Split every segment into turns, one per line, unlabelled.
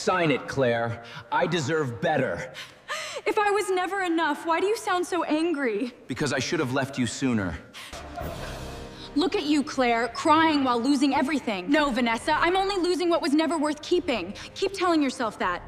Sign it, Claire. I deserve better.
If I was never enough, why do you sound so angry?
Because I should have left you sooner.
Look at you, Claire, crying while losing everything. No, Vanessa, I'm only losing what was never worth keeping. Keep telling yourself that.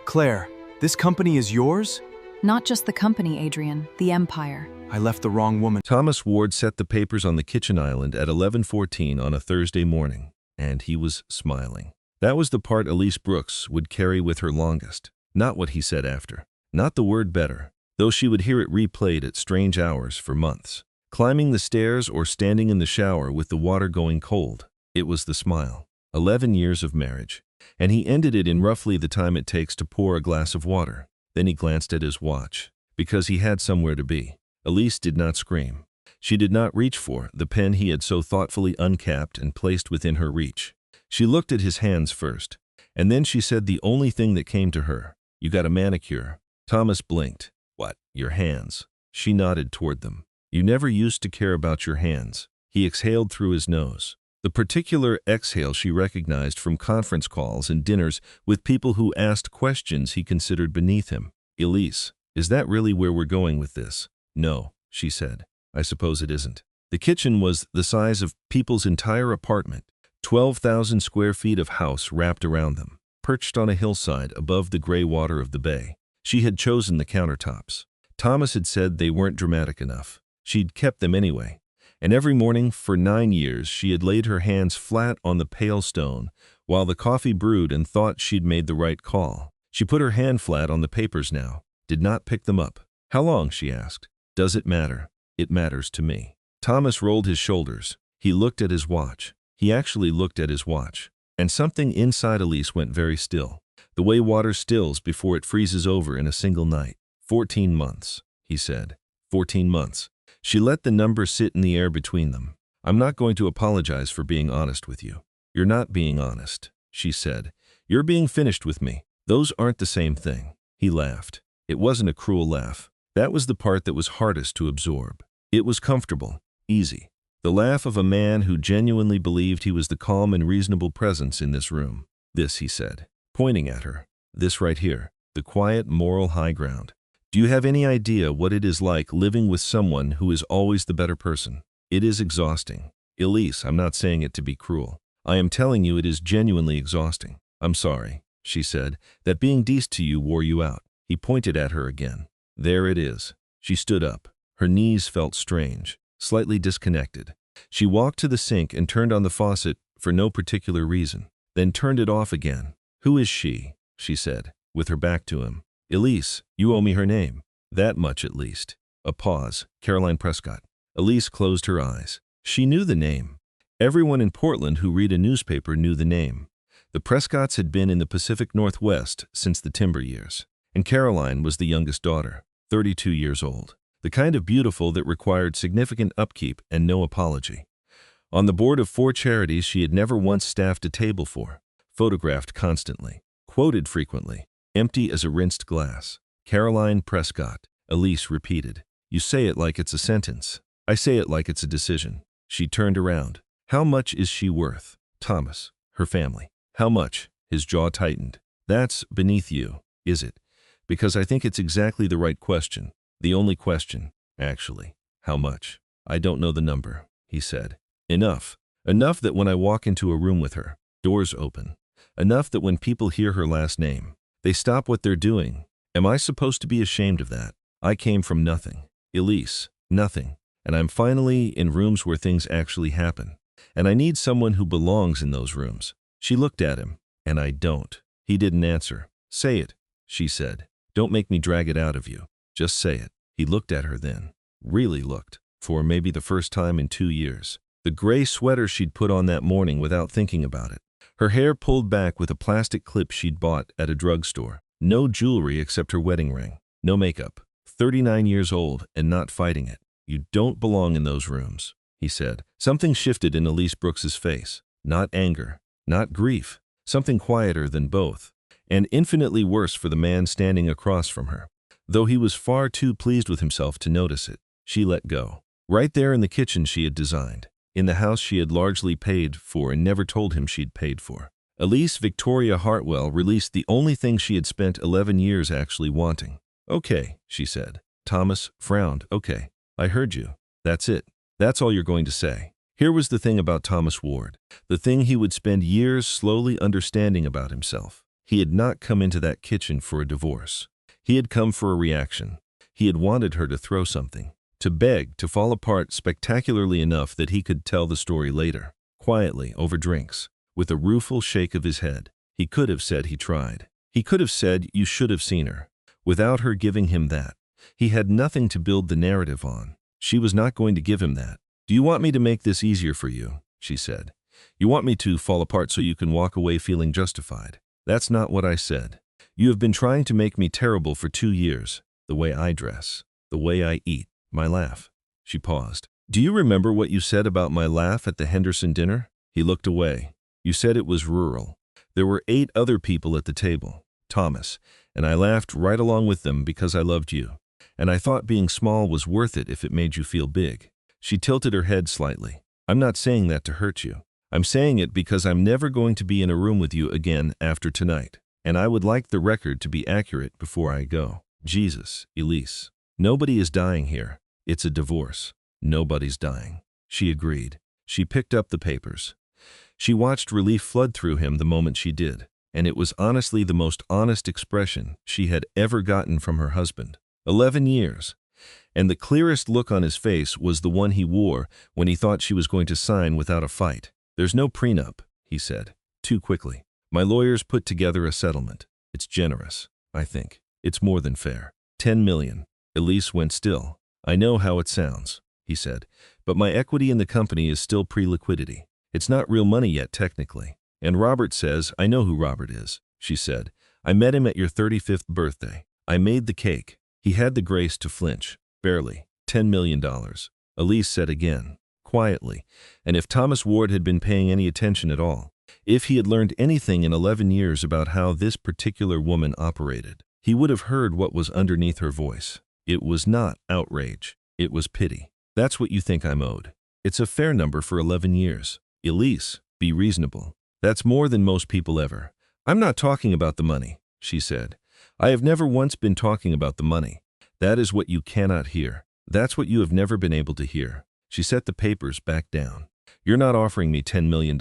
Claire, this company is yours?
Not just the company, Adrian, the empire.
I left the wrong woman.
Thomas Ward set the papers on the kitchen island at 11:14 on a Thursday morning, and he was smiling. That was the part Elise Brooks would carry with her longest. Not what he said after. Not the word better, though she would hear it replayed at strange hours for months. Climbing the stairs or standing in the shower with the water going cold. It was the smile. 11 years of marriage. And he ended it in roughly the time it takes to pour a glass of water. Then he glanced at his watch, because he had somewhere to be. Elise did not scream. She did not reach for the pen he had so thoughtfully uncapped and placed within her reach. She looked at his hands first, and then she said the only thing that came to her, "You got a manicure." Thomas blinked. "What, your hands?" She nodded toward them. "You never used to care about your hands." He exhaled through his nose. The particular exhale she recognized from conference calls and dinners with people who asked questions he considered beneath him. "Elise, is that really where we're going with this?" "No," she said. "I suppose it isn't." The kitchen was the size of people's entire apartment, 12,000 square feet of house wrapped around them, perched on a hillside above the gray water of the bay. She had chosen the countertops. Thomas had said they weren't dramatic enough. She'd kept them anyway. And every morning for 9 years she had laid her hands flat on the pale stone while the coffee brewed and thought she'd made the right call. She put her hand flat on the papers now, did not pick them up. "How long?" she asked. "Does it matter?" "It matters to me." Thomas rolled his shoulders. He looked at his watch. He actually looked at his watch. And something inside Elise went very still, the way water stills before it freezes over in a single night. 14 months, he said. 14 months. She let the number sit in the air between them. "I'm not going to apologize for being honest with you." "You're not being honest," she said. "You're being finished with me. Those aren't the same thing." He laughed. It wasn't a cruel laugh. That was the part that was hardest to absorb. It was comfortable, easy. The laugh of a man who genuinely believed he was the calm and reasonable presence in this room. "This," he said, pointing at her. "This right here, the quiet moral high ground. Do you have any idea what it is like living with someone who is always the better person? It is exhausting. Elise, I'm not saying it to be cruel. I am telling you it is genuinely exhausting. I'm sorry," she said, "that being decent to you wore you out." He pointed at her again. "There it is." She stood up. Her knees felt strange, slightly disconnected. She walked to the sink and turned on the faucet for no particular reason, then turned it off again. "Who is she?" she said, with her back to him. "Elise, you owe me her name. That much at least." A pause. "Caroline Prescott." Elise closed her eyes. She knew the name. Everyone in Portland who read a newspaper knew the name. The Prescotts had been in the Pacific Northwest since the timber years. And Caroline was the youngest daughter, 32 years old. The kind of beautiful that required significant upkeep and no apology. On the board of 4 charities she had never once staffed a table for. Photographed constantly. Quoted frequently. Empty as a rinsed glass. "Caroline Prescott," Elise repeated. "You say it like it's a sentence. I say it like it's a decision." She turned around. "How much is she worth?" "Thomas, her family." "How much?" His jaw tightened. "That's beneath you, is it? Because I think it's exactly the right question. The only question, actually. How much?" "I don't know the number," he said. "Enough. Enough that when I walk into a room with her, doors open. Enough that when people hear her last name, they stop what they're doing. Am I supposed to be ashamed of that? I came from nothing. Elise, nothing. And I'm finally in rooms where things actually happen. And I need someone who belongs in those rooms." She looked at him, and I don't. He didn't answer. "Say it," she said. "Don't make me drag it out of you. Just say it." He looked at her then. Really looked. For maybe the first time in 2 years. The gray sweater she'd put on that morning without thinking about it. Her hair pulled back with a plastic clip she'd bought at a drugstore. No jewelry except her wedding ring. No makeup. 39 years old and not fighting it. "You don't belong in those rooms," he said. Something shifted in Elise Brooks's face. Not anger. Not grief. Something quieter than both. And infinitely worse for the man standing across from her. Though he was far too pleased with himself to notice it. She let go. Right there in the kitchen she had designed. In the house she had largely paid for and never told him she'd paid for. Elise Victoria Hartwell released the only thing she had spent 11 years actually wanting. Okay, she said. Thomas frowned. Okay, I heard you. That's it. That's all you're going to say. Here was the thing about Thomas Ward, the thing he would spend years slowly understanding about himself. He had not come into that kitchen for a divorce. He had come for a reaction. He had wanted her to throw something, to beg, to fall apart spectacularly enough that he could tell the story later, quietly, over drinks, with a rueful shake of his head. He could have said he tried. He could have said, you should have seen her. Without her giving him that, he had nothing to build the narrative on. She was not going to give him that. Do you want me to make this easier for you? She said. You want me to fall apart so you can walk away feeling justified? That's not what I said. You have been trying to make me terrible for 2 years. The way I dress, the way I eat, my laugh. She paused. Do you remember what you said about my laugh at the Henderson dinner? He looked away. You said it was rural. There were 8 other people at the table, Thomas, and I laughed right along with them because I loved you. And I thought being small was worth it if it made you feel big. She tilted her head slightly. I'm not saying that to hurt you. I'm saying it because I'm never going to be in a room with you again after tonight. And I would like the record to be accurate before I go. Jesus, Elise. Nobody is dying here. It's a divorce. Nobody's dying. She agreed. She picked up the papers. She watched relief flood through him the moment she did, and it was honestly the most honest expression she had ever gotten from her husband. 11 years. And the clearest look on his face was the one he wore when he thought she was going to sign without a fight. There's no prenup, he said, too quickly. My lawyers put together a settlement. It's generous, I think. It's more than fair. 10 million. Elise went still. I know how it sounds, he said, but my equity in the company is still pre-liquidity. It's not real money yet, technically. And Robert says, I know who Robert is, she said. I met him at your 35th birthday. I made the cake. He had the grace to flinch. Barely. $10 million. Elise said again, quietly, and if Thomas Ward had been paying any attention at all, if he had learned anything in 11 years about how this particular woman operated, he would have heard what was underneath her voice. It was not outrage. It was pity. That's what you think I'm owed. It's a fair number for 11 years. Elise, be reasonable. That's more than most people ever. I'm not talking about the money, she said. I have never once been talking about the money. That is what you cannot hear. That's what you have never been able to hear. She set the papers back down. You're not offering me $10 million.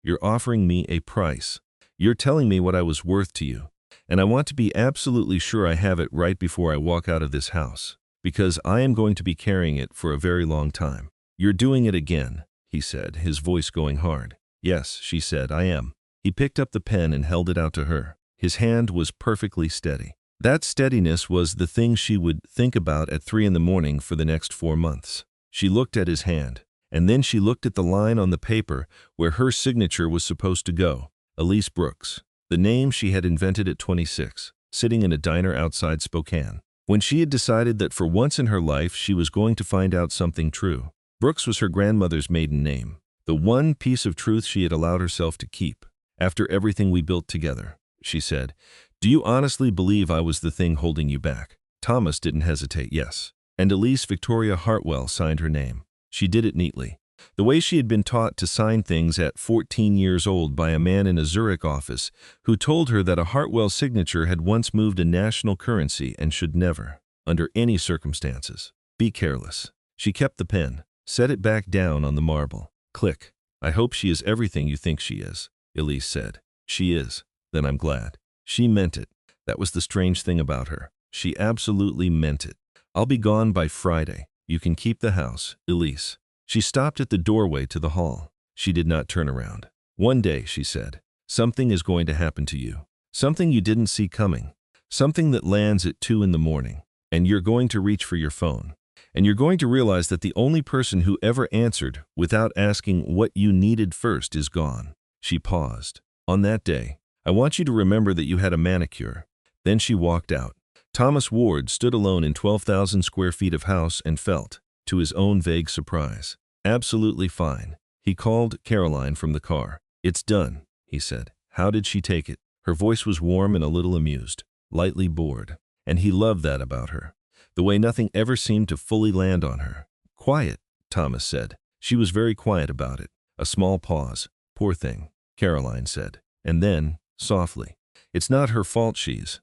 You're offering me a price. You're telling me what I was worth to you. And I want to be absolutely sure I have it right before I walk out of this house, because I am going to be carrying it for a very long time. You're doing it again, he said, his voice going hard. Yes, she said, I am. He picked up the pen and held it out to her. His hand was perfectly steady. That steadiness was the thing she would think about at 3 in the morning for the next 4 months. She looked at his hand, and then she looked at the line on the paper where her signature was supposed to go. Elise Brooks, the name she had invented at 26, sitting in a diner outside Spokane. When she had decided that for once in her life she was going to find out something true. Brooks was her grandmother's maiden name, the one piece of truth she had allowed herself to keep. After everything we built together, she said, do you honestly believe I was the thing holding you back? Thomas didn't hesitate, yes. And Elise Victoria Hartwell signed her name. She did it neatly. The way she had been taught to sign things at 14 years old by a man in a Zurich office who told her that a Hartwell signature had once moved a national currency and should never, under any circumstances, be careless. She kept the pen, set it back down on the marble. Click. I hope she is everything you think she is, Elise said. She is. Then I'm glad. She meant it. That was the strange thing about her. She absolutely meant it. I'll be gone by Friday. You can keep the house, Elise. She stopped at the doorway to the hall. She did not turn around. One day, she said, something is going to happen to you. Something you didn't see coming. Something that lands at 2 in the morning. And you're going to reach for your phone. And you're going to realize that the only person who ever answered without asking what you needed first is gone. She paused. On that day, I want you to remember that you had a manicure. Then she walked out. Thomas Ward stood alone in 12,000 square feet of house and felt, to his own vague surprise, absolutely fine. He called Caroline from the car. It's done, he said. How did she take it? Her voice was warm and a little amused, lightly bored. And he loved that about her, the way nothing ever seemed to fully land on her. Quiet, Thomas said. She was very quiet about it. A small pause. Poor thing, Caroline said. And then, softly, "It's not her fault she's,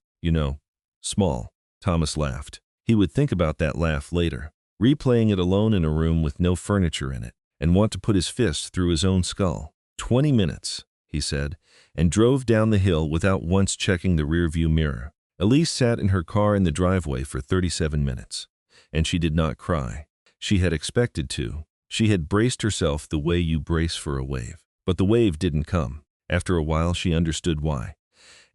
small." Thomas laughed. He would think about that laugh later, replaying it alone in a room with no furniture in it, and want to put his fist through his own skull. 20 minutes, he said, and drove down the hill without once checking the rearview mirror. Elise sat in her car in the driveway for 37 minutes, and she did not cry. She had expected to. She had braced herself the way you brace for a wave. But the wave didn't come. After a while, she understood why.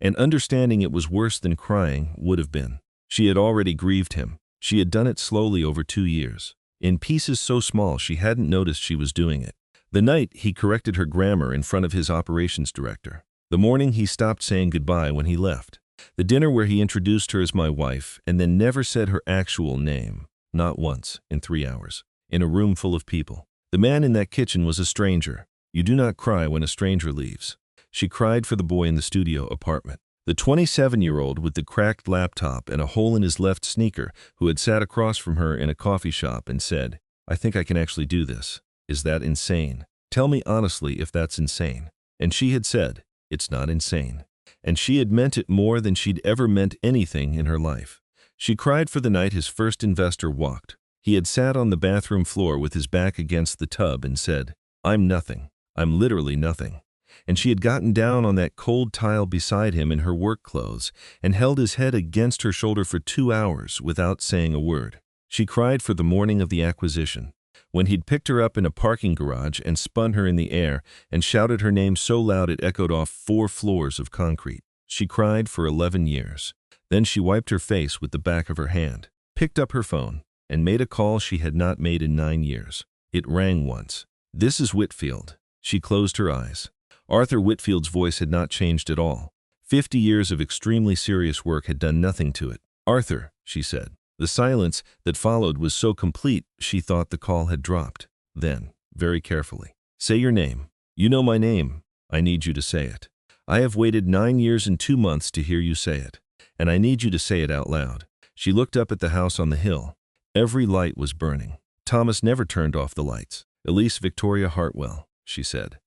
And understanding it was worse than crying would have been. She had already grieved him. She had done it slowly over 2 years, in pieces so small she hadn't noticed she was doing it. The night he corrected her grammar in front of his operations director. The morning he stopped saying goodbye when he left. The dinner where he introduced her as my wife and then never said her actual name, not once, in 3 hours, in a room full of people. The man in that kitchen was a stranger. You do not cry when a stranger leaves. She cried for the boy in the studio apartment. The 27-year-old with the cracked laptop and a hole in his left sneaker who had sat across from her in a coffee shop and said, "I think I can actually do this. Is that insane? Tell me honestly if that's insane." And she had said, "It's not insane." And she had meant it more than she'd ever meant anything in her life. She cried for the night his first investor walked. He had sat on the bathroom floor with his back against the tub and said, "I'm nothing. I'm literally nothing." And she had gotten down on that cold tile beside him in her work clothes and held his head against her shoulder for 2 hours without saying a word. She cried for the morning of the acquisition, when he'd picked her up in a parking garage and spun her in the air and shouted her name so loud it echoed off 4 floors of concrete. She cried for 11 years. Then she wiped her face with the back of her hand, picked up her phone, and made a call she had not made in 9 years. It rang once. "This is Whitfield." She closed her eyes. Arthur Whitfield's voice had not changed at all. 50 years of extremely serious work had done nothing to it. "Arthur," she said. The silence that followed was so complete she thought the call had dropped. Then, very carefully, "Say your name. You know my name. I need you to say it. I have waited 9 years and 2 months to hear you say it, and I need you to say it out loud." She looked up at the house on the hill. Every light was burning. Thomas never turned off the lights. "Elise Victoria Hartwell," she said.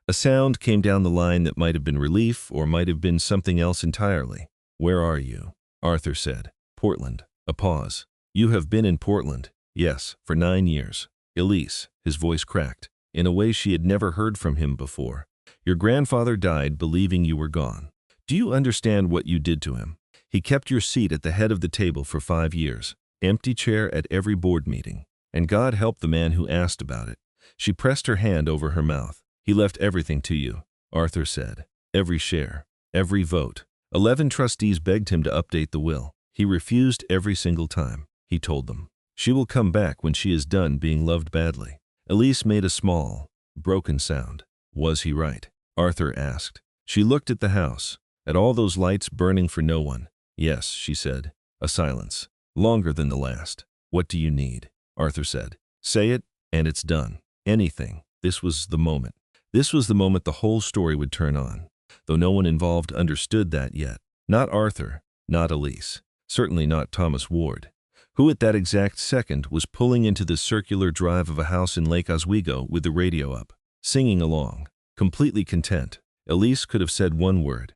A sound came down the line that might have been relief or might have been something else entirely. "Where are you?" Arthur said. "Portland." A pause. "You have been in Portland?" "Yes, for 9 years." "Elise," his voice cracked, in a way she had never heard from him before. "Your grandfather died believing you were gone. Do you understand what you did to him? He kept your seat at the head of the table for 5 years, empty chair at every board meeting. And God help the man who asked about it." She pressed her hand over her mouth. "He left everything to you," Arthur said. "Every share, every vote." 11 trustees begged him to update the will. He refused every single time. He told them, "She will come back when she is done being loved badly." Elise made a small, broken sound. "Was he right?" Arthur asked. She looked at the house, at all those lights burning for no one. "Yes," she said. A silence, longer than the last. "What do you need?" Arthur said. "Say it, and it's done. Anything." This was the moment. This was the moment the whole story would turn on, though no one involved understood that yet. Not Arthur, not Elise, certainly not Thomas Ward, who at that exact second was pulling into the circular drive of a house in Lake Oswego with the radio up, singing along, completely content. Elise could have said one word,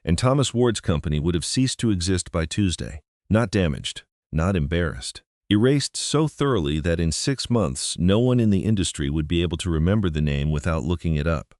and Thomas Ward's company would have ceased to exist by Tuesday. Not damaged, not embarrassed. Erased so thoroughly that in 6 months no one in the industry would be able to remember the name without looking it up.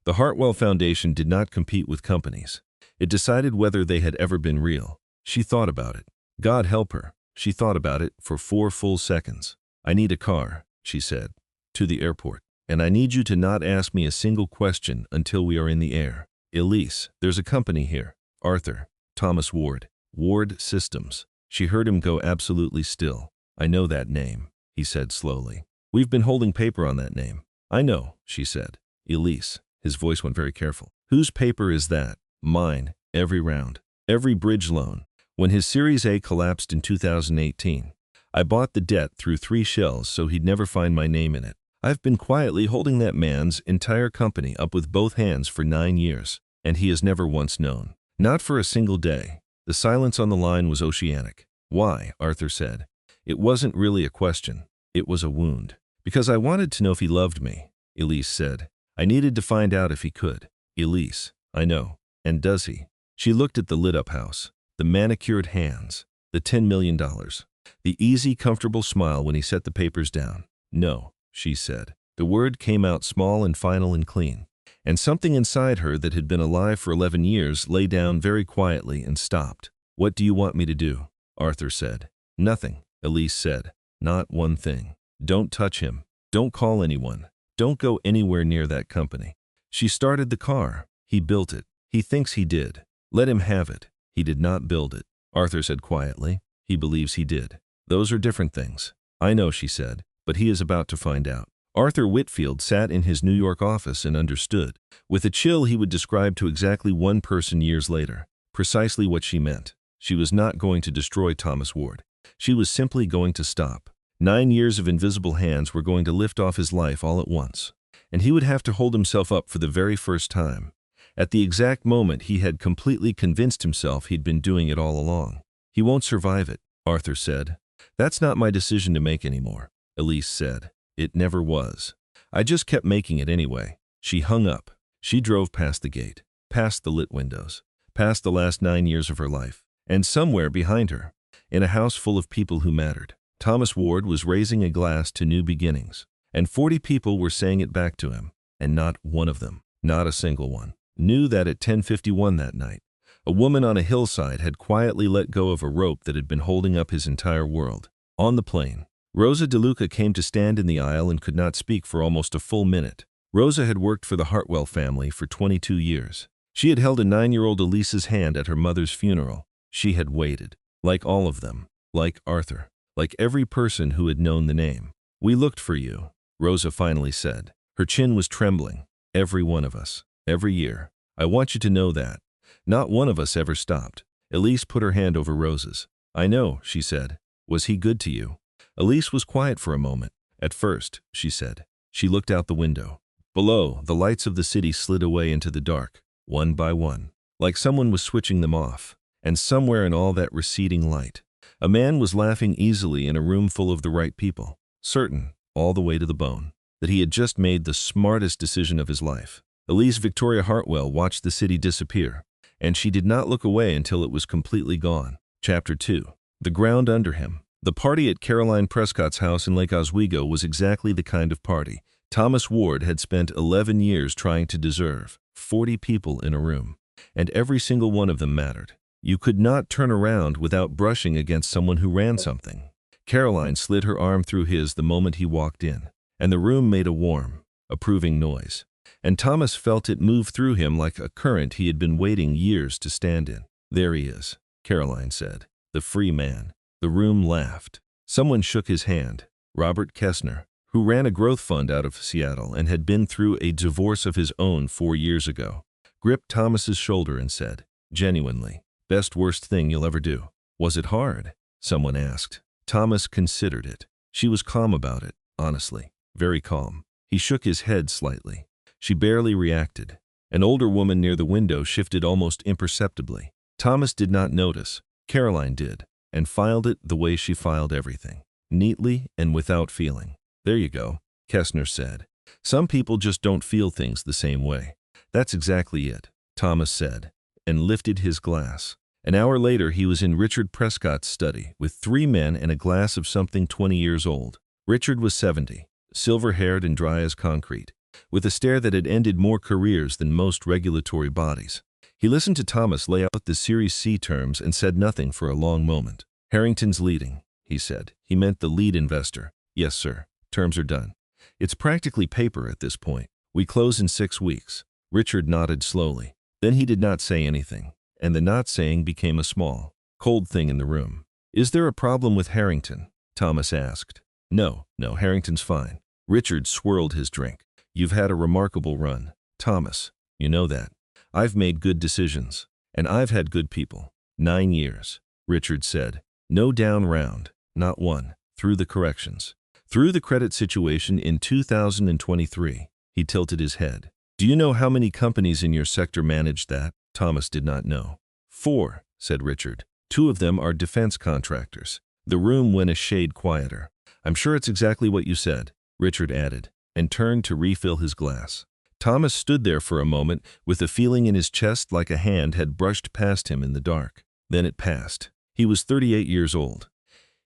The Hartwell Foundation did not compete with companies. It decided whether they had ever been real. She thought about it. God help her. She thought about it for 4 full seconds. "I need a car," she said, "to the airport. And I need you to not ask me a single question until we are in the air. Elise, there's a company here. Arthur, Thomas Ward, Ward Systems." She heard him go absolutely still. "I know that name," he said slowly. "We've been holding paper on that name." "I know," she said. "Elise," his voice went very careful. "Whose paper is that?" "Mine, every round, every bridge loan. When his Series A collapsed in 2018, I bought the debt through 3 shells so he'd never find my name in it. I've been quietly holding that man's entire company up with both hands for 9 years, and he has never once known. Not for a single day." The silence on the line was oceanic. "Why?" Arthur said. "It wasn't really a question. It was a wound." "Because I wanted to know if he loved me," Elise said. "I needed to find out if he could. Elise, I know. And does he? She looked at the lit-up house, the manicured hands, the $10 million, the easy, comfortable smile when he set the papers down. No, she said. The word came out small and final and clean. And something inside her that had been alive for 11 years lay down very quietly and stopped. What do you want me to do? Arthur said. Nothing, Elise said. Not one thing. Don't touch him. Don't call anyone. Don't go anywhere near that company. She started the car. He built it. He thinks he did. Let him have it. He did not build it. Arthur said quietly. He believes he did. Those are different things. I know, she said, but he is about to find out. Arthur Whitfield sat in his New York office and understood. With a chill he would describe to exactly one person years later, precisely what she meant. She was not going to destroy Thomas Ward. She was simply going to stop. 9 years of invisible hands were going to lift off his life all at once. And he would have to hold himself up for the very first time. At the exact moment he had completely convinced himself he'd been doing it all along. He won't survive it, Arthur said. That's not my decision to make anymore, Elise said. It never was. I just kept making it anyway. She hung up. She drove past the gate, past the lit windows, past the last 9 years of her life. And somewhere behind her, in a house full of people who mattered, Thomas Ward was raising a glass to new beginnings. And 40 people were saying it back to him. And not one of them, not a single one, knew that at 10:51 that night, a woman on a hillside had quietly let go of a rope that had been holding up his entire world. On the plane, Rosa DeLuca came to stand in the aisle and could not speak for almost a full minute. Rosa had worked for the Hartwell family for 22 years. She had held a 9-year-old Elise's hand at her mother's funeral. She had waited, like all of them, like Arthur, like every person who had known the name. We looked for you, Rosa finally said. Her chin was trembling. Every one of us, every year. I want you to know that. Not one of us ever stopped. Elise put her hand over Rosa's. I know, she said. Was he good to you? Elise was quiet for a moment. At first, she said. She looked out the window. Below, the lights of the city slid away into the dark, one by one, like someone was switching them off. And somewhere in all that receding light, a man was laughing easily in a room full of the right people, certain, all the way to the bone, that he had just made the smartest decision of his life. Elise Victoria Hartwell watched the city disappear, and she did not look away until it was completely gone. Chapter 2. The ground under him. The party at Caroline Prescott's house in Lake Oswego was exactly the kind of party Thomas Ward had spent 11 years trying to deserve. 40 people in a room, and every single one of them mattered. You could not turn around without brushing against someone who ran something. Caroline slid her arm through his the moment he walked in, and the room made a warm, approving noise. And Thomas felt it move through him like a current he had been waiting years to stand in. There he is, Caroline said. The free man. The room laughed. Someone shook his hand. Robert Kessner, who ran a growth fund out of Seattle and had been through a divorce of his own 4 years ago, gripped Thomas's shoulder and said, genuinely, best worst thing you'll ever do. Was it hard? Someone asked. Thomas considered it. She was calm about it, honestly, very calm. He shook his head slightly. She barely reacted. An older woman near the window shifted almost imperceptibly. Thomas did not notice. Caroline did, and filed it the way she filed everything, neatly and without feeling. There you go, Kessner said. Some people just don't feel things the same way. That's exactly it, Thomas said, and lifted his glass. An hour later, he was in Richard Prescott's study with 3 men and a glass of something 20 years old. Richard was 70, silver-haired and dry as concrete, with a stare that had ended more careers than most regulatory bodies. He listened to Thomas lay out the Series C terms and said nothing for a long moment. Harrington's leading, he said. He meant the lead investor. Yes, sir. Terms are done. It's practically paper at this point. We close in 6 weeks. Richard nodded slowly. Then he did not say anything, and the not saying became a small, cold thing in the room. Is there a problem with Harrington? Thomas asked. No, Harrington's fine. Richard swirled his drink. You've had a remarkable run, Thomas. You know that. I've made good decisions, and I've had good people. 9 years, Richard said. No down round, not one, through the corrections. Through the credit situation in 2023, he tilted his head. Do you know how many companies in your sector managed that? Thomas did not know. 4, said Richard. 2 of them are defense contractors. The room went a shade quieter. I'm sure it's exactly what you said, Richard added, and turned to refill his glass. Thomas stood there for a moment with a feeling in his chest like a hand had brushed past him in the dark. Then it passed. He was 38 years old.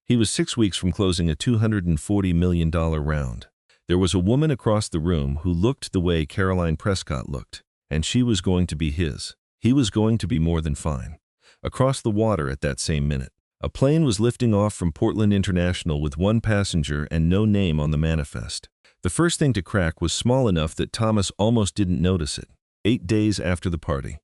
He was 6 weeks from closing a $240 million round. There was a woman across the room who looked the way Caroline Prescott looked, and she was going to be his. He was going to be more than fine. Across the water at that same minute, a plane was lifting off from Portland International with 1 passenger and no name on the manifest. The first thing to crack was small enough that Thomas almost didn't notice it. 8 days after the party,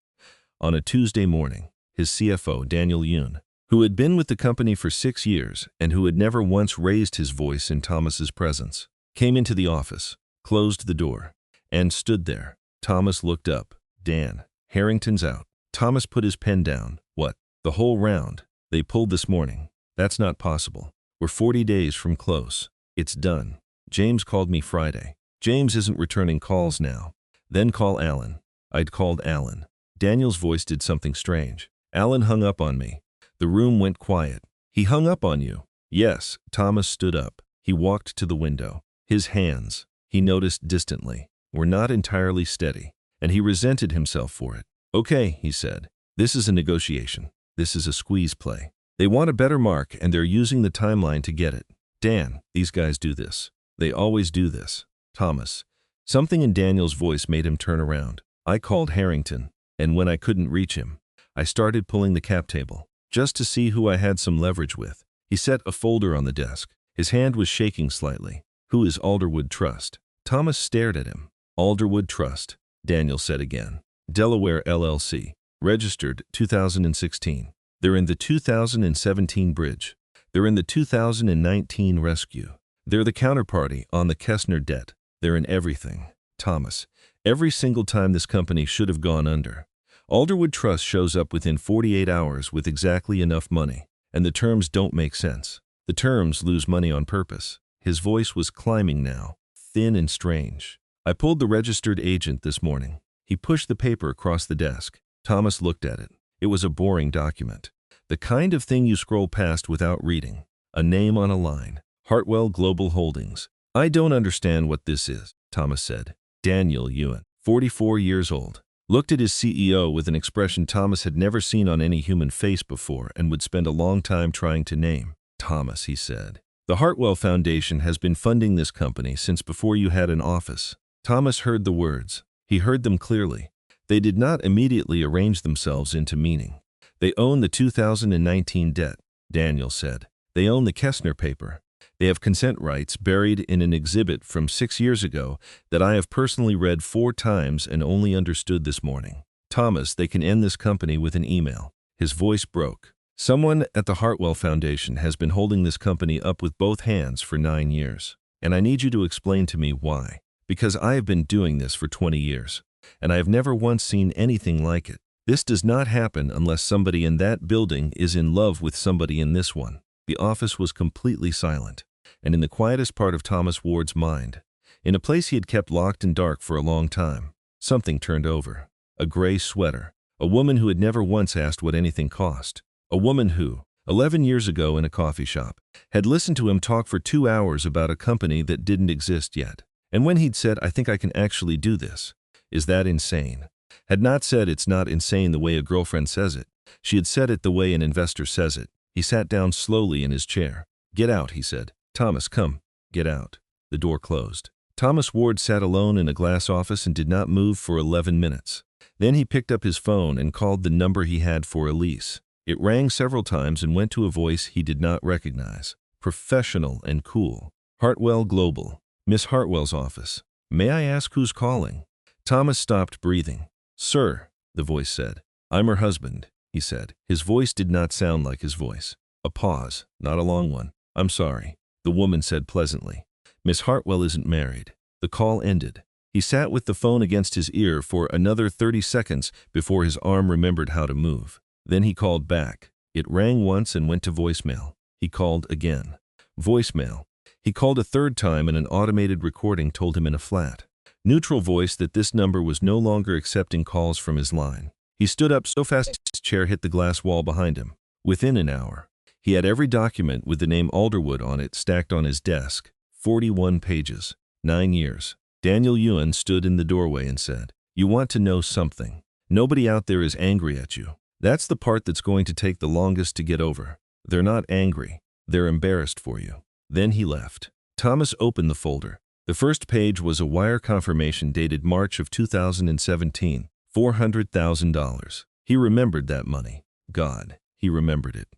on a Tuesday morning, his CFO, Daniel Yoon, who had been with the company for 6 years and who had never once raised his voice in Thomas's presence, came into the office, closed the door, and stood there. Thomas looked up. Dan, Harrington's out. Thomas put his pen down. What? The whole round. They pulled this morning. That's not possible. We're 40 days from close. It's done. James called me Friday. James isn't returning calls now. Then call Alan. I'd called Alan. Daniel's voice did something strange. Alan hung up on me. The room went quiet. He hung up on you? Yes. Thomas stood up. He walked to the window. His hands, he noticed distantly, were not entirely steady, and he resented himself for it. Okay, he said. This is a negotiation. This is a squeeze play. They want a better mark, and they're using the timeline to get it. Dan, these guys do this. They always do this. Thomas. Something in Daniel's voice made him turn around. I called Harrington, and when I couldn't reach him, I started pulling the cap table, just to see who I had some leverage with. He set a folder on the desk. His hand was shaking slightly. Who is Alderwood Trust? Thomas stared at him. Alderwood Trust, Daniel said again. Delaware LLC. Registered 2016. They're in the 2017 bridge. They're in the 2019 rescue. They're the counterparty on the Kessner debt. They're in everything. Thomas, every single time this company should have gone under. Alderwood Trust shows up within 48 hours with exactly enough money, and the terms don't make sense. The terms lose money on purpose. His voice was climbing now, thin and strange. I pulled the registered agent this morning. He pushed the paper across the desk. Thomas looked at it. It was a boring document. The kind of thing you scroll past without reading. A name on a line. Hartwell Global Holdings. I don't understand what this is, Thomas said. Daniel Ewan, 44 years old, looked at his CEO with an expression Thomas had never seen on any human face before and would spend a long time trying to name. Thomas, he said. The Hartwell Foundation has been funding this company since before you had an office. Thomas heard the words. He heard them clearly. They did not immediately arrange themselves into meaning. They own the 2019 debt, Daniel said. They own the Kessner paper. They have consent rights buried in an exhibit from 6 years ago that I have personally read 4 times and only understood this morning. Thomas, they can end this company with an email. His voice broke. Someone at the Hartwell Foundation has been holding this company up with both hands for 9 years. And I need you to explain to me why. Because I have been doing this for 20 years, and I have never once seen anything like it. This does not happen unless somebody in that building is in love with somebody in this one. The office was completely silent, and in the quietest part of Thomas Ward's mind, in a place he had kept locked and dark for a long time, something turned over. A gray sweater. A woman who had never once asked what anything cost. A woman who, 11 years ago in a coffee shop, had listened to him talk for 2 hours about a company that didn't exist yet. And when he'd said, I think I can actually do this, is that insane? Had not said it's not insane the way a girlfriend says it. She had said it the way an investor says it. He sat down slowly in his chair. Get out, he said. Thomas, come. Get out. The door closed. Thomas Ward sat alone in a glass office and did not move for 11 minutes. Then he picked up his phone and called the number he had for Elise. It rang several times and went to a voice he did not recognize. Professional and cool. Hartwell Global. Miss Hartwell's office. May I ask who's calling? Thomas stopped breathing. Sir, the voice said. I'm her husband, he said. His voice did not sound like his voice. A pause, not a long one. I'm sorry, the woman said pleasantly. Miss Hartwell isn't married. The call ended. He sat with the phone against his ear for another 30 seconds before his arm remembered how to move. Then he called back. It rang once and went to voicemail. He called again. Voicemail. He called a third time and an automated recording told him in a flat, neutral voice that this number was no longer accepting calls from his line. He stood up so fast his chair hit the glass wall behind him. Within an hour, he had every document with the name Alderwood on it stacked on his desk. 41 pages. 9 years. Daniel Yuan stood in the doorway and said, "You want to know something? Nobody out there is angry at you. That's the part that's going to take the longest to get over. They're not angry. They're embarrassed for you." Then he left. Thomas opened the folder. The first page was a wire confirmation dated March of 2017, $400,000. He remembered that money. God, he remembered it.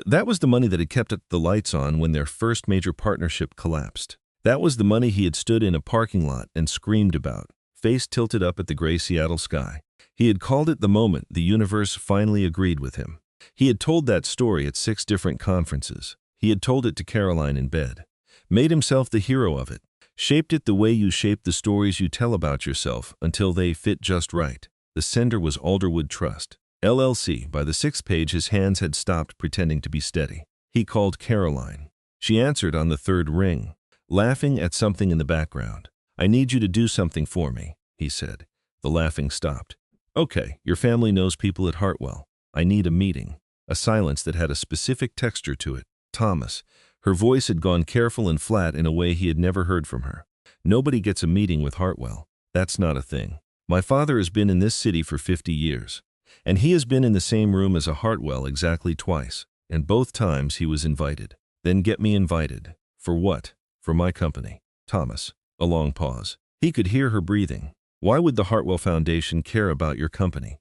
That was the money that had kept the lights on when their first major partnership collapsed. That was the money he had stood in a parking lot and screamed about, face tilted up at the gray Seattle sky. He had called it the moment the universe finally agreed with him. He had told that story at 6 different conferences. He had told it to Caroline in bed. Made himself the hero of it. Shaped it the way you shape the stories you tell about yourself until they fit just right. The sender was Alderwood Trust, LLC. By the 6th page, his hands had stopped pretending to be steady. He called Caroline. She answered on the 3rd ring, laughing at something in the background. "I need you to do something for me," he said. The laughing stopped. "Okay, your family knows people at Hartwell. I need a meeting." A silence that had a specific texture to it. Thomas. Her voice had gone careful and flat in a way he had never heard from her. "Nobody gets a meeting with Hartwell. That's not a thing. My father has been in this city for 50 years. And he has been in the same room as a Hartwell exactly twice. And both times he was invited. Then get me invited. For what? For my company." Thomas. A long pause. He could hear her breathing. "Why would the Hartwell Foundation care about your company?"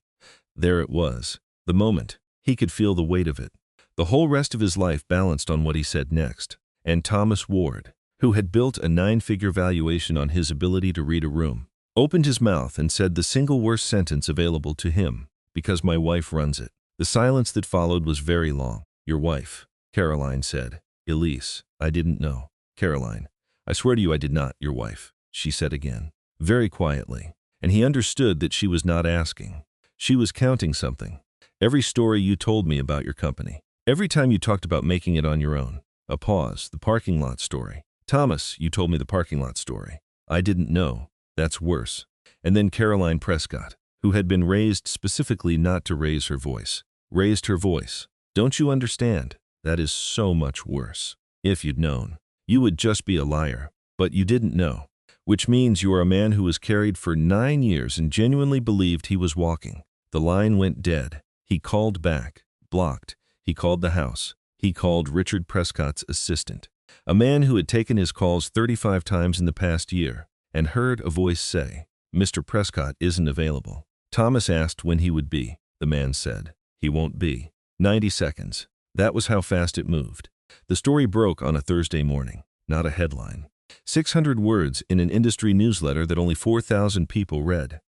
There it was. The moment. He could feel the weight of it. The whole rest of his life balanced on what he said next. And Thomas Ward, who had built a 9-figure valuation on his ability to read a room, opened his mouth and said the single worst sentence available to him, "Because my wife runs it." The silence that followed was very long. "Your wife," Caroline said. "Elise, I didn't know." "Caroline, I swear to you I did not, your wife," she said again, very quietly. And he understood that she was not asking. She was counting something. "Every story you told me about your company. Every time you talked about making it on your own." A pause. "The parking lot story." "Thomas, you told me the parking lot story." "I didn't know. That's worse." And then Caroline Prescott, who had been raised specifically not to raise her voice, raised her voice. "Don't you understand? That is so much worse. If you'd known, you would just be a liar. But you didn't know. Which means you are a man who was carried for 9 years and genuinely believed he was walking." The line went dead. He called back. Blocked. He called the house. He called Richard Prescott's assistant, a man who had taken his calls 35 times in the past year, and heard a voice say, "Mr. Prescott isn't available." Thomas asked when he would be. The man said, "He won't be." 90 seconds. That was how fast it moved. The story broke on a Thursday morning, not a headline. 600 words in an industry newsletter that only 4,000 people read.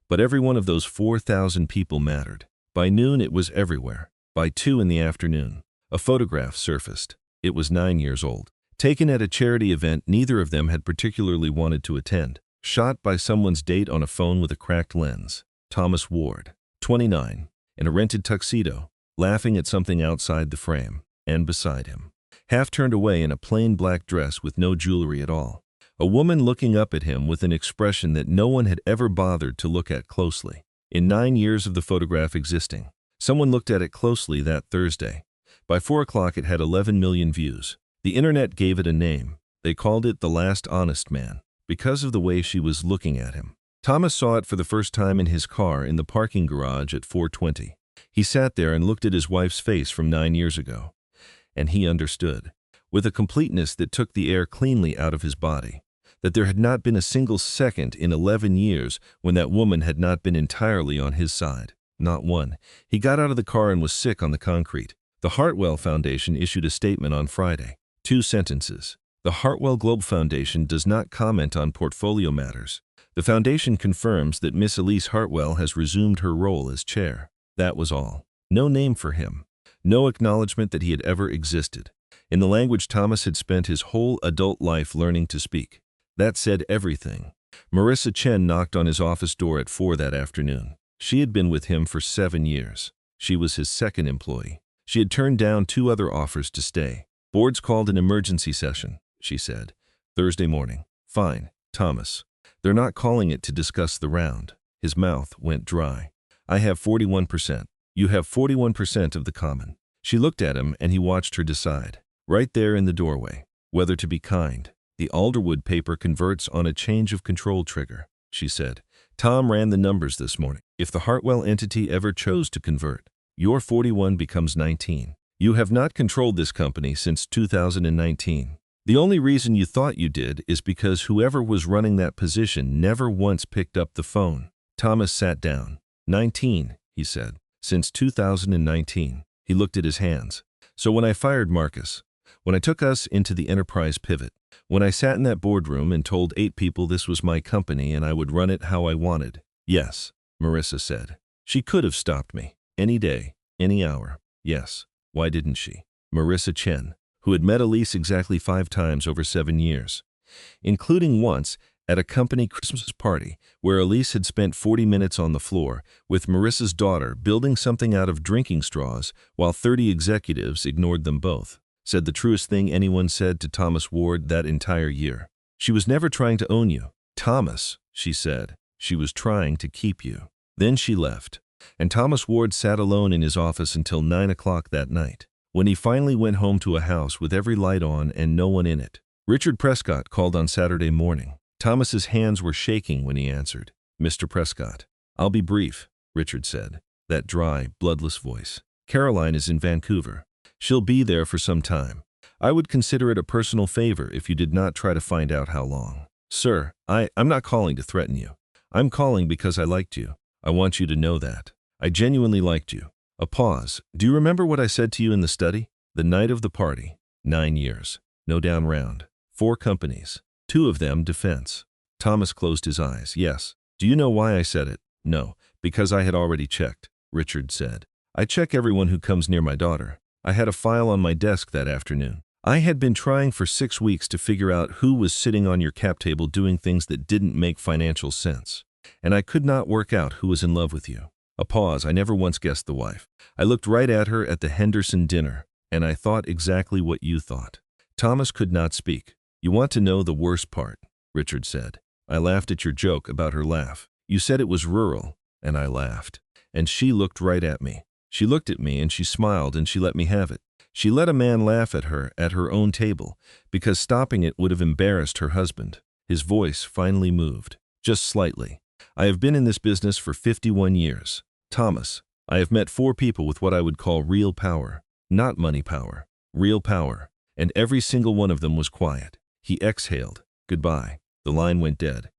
But every one of those 4,000 people mattered. By noon it was everywhere. By 2 in the afternoon, a photograph surfaced. It was 9 years old. Taken at a charity event neither of them had particularly wanted to attend. Shot by someone's date on a phone with a cracked lens. Thomas Ward, 29, in a rented tuxedo, laughing at something outside the frame, and beside him, half turned away in a plain black dress with no jewelry at all. A woman looking up at him with an expression that no one had ever bothered to look at closely. In 9 years of the photograph existing, someone looked at it closely that Thursday. By 4 o'clock it had 11 million views. The internet gave it a name. They called it The Last Honest Man, because of the way she was looking at him. Thomas saw it for the first time in his car in the parking garage at 4:20. He sat there and looked at his wife's face from 9 years ago. And he understood, with a completeness that took the air cleanly out of his body, that there had not been a single second in 11 years when that woman had not been entirely on his side. Not one. He got out of the car and was sick on the concrete. The Hartwell Foundation issued a statement on Friday. 2 sentences. The Hartwell Globe Foundation does not comment on portfolio matters. The foundation confirms that Miss Elise Hartwell has resumed her role as chair. That was all. No name for him. No acknowledgement that he had ever existed. In the language Thomas had spent his whole adult life learning to speak. That said everything. Marissa Chen knocked on his office door at 4 that afternoon. She had been with him for 7 years. She was his second employee. She had turned down 2 other offers to stay. "Board's called an emergency session," she said. "Thursday morning." "Fine, Thomas. They're not calling it to discuss the round." His mouth went dry. "I have 41%. You have 41% of the common." She looked at him and he watched her decide, right there in the doorway, whether to be kind, The Alderwood paper converts on a change of control trigger, she said. Tom ran the numbers this morning. If the Hartwell entity ever chose to convert, your 41 becomes 19. You have not controlled this company since 2019. The only reason you thought you did is because whoever was running that position never once picked up the phone. Thomas sat down. 19, he said. Since 2019. He looked at his hands. So when I fired Marcus, when I took us into the enterprise pivot, when I sat in that boardroom and told 8 people this was my company and I would run it how I wanted. Yes, Marissa said. She could have stopped me. Any day, any hour. Yes. Why didn't she? Marissa Chen, who had met Elise exactly 5 times over 7 years, including once at a company Christmas party where Elise had spent 40 minutes on the floor with Marissa's daughter building something out of drinking straws while 30 executives ignored them both, said the truest thing anyone said to Thomas Ward that entire year. She was never trying to own you, Thomas, she said. She was trying to keep you. Then she left, and Thomas Ward sat alone in his office until 9 o'clock that night, when he finally went home to a house with every light on and no one in it. Richard Prescott called on Saturday morning. Thomas's hands were shaking when he answered. Mr. Prescott. I'll be brief, Richard said, that dry, bloodless voice. Caroline is in Vancouver. She'll be there for some time. I would consider it a personal favor if you did not try to find out how long. Sir, I'm not calling to threaten you. I'm calling because I liked you. I want you to know that. I genuinely liked you. A pause. Do you remember what I said to you in the study? The night of the party. 9 years. No down round. 4 companies. 2 of them defense. Thomas closed his eyes. Yes. Do you know why I said it? No. Because I had already checked, Richard said. I check everyone who comes near my daughter. I had a file on my desk that afternoon. I had been trying for 6 weeks to figure out who was sitting on your cap table doing things that didn't make financial sense. And I could not work out who was in love with you. A pause. I never once guessed the wife. I looked right at her at the Henderson dinner, and I thought exactly what you thought. Thomas could not speak. You want to know the worst part, Richard said. I laughed at your joke about her laugh. You said it was rural, and I laughed. And she looked right at me. She looked at me and she smiled and she let me have it. She let a man laugh at her own table because stopping it would have embarrassed her husband. His voice finally moved, just slightly. I have been in this business for 51 years. Thomas, I have met 4 people with what I would call real power, not money power, real power, and every single one of them was quiet. He exhaled. Goodbye. The line went dead.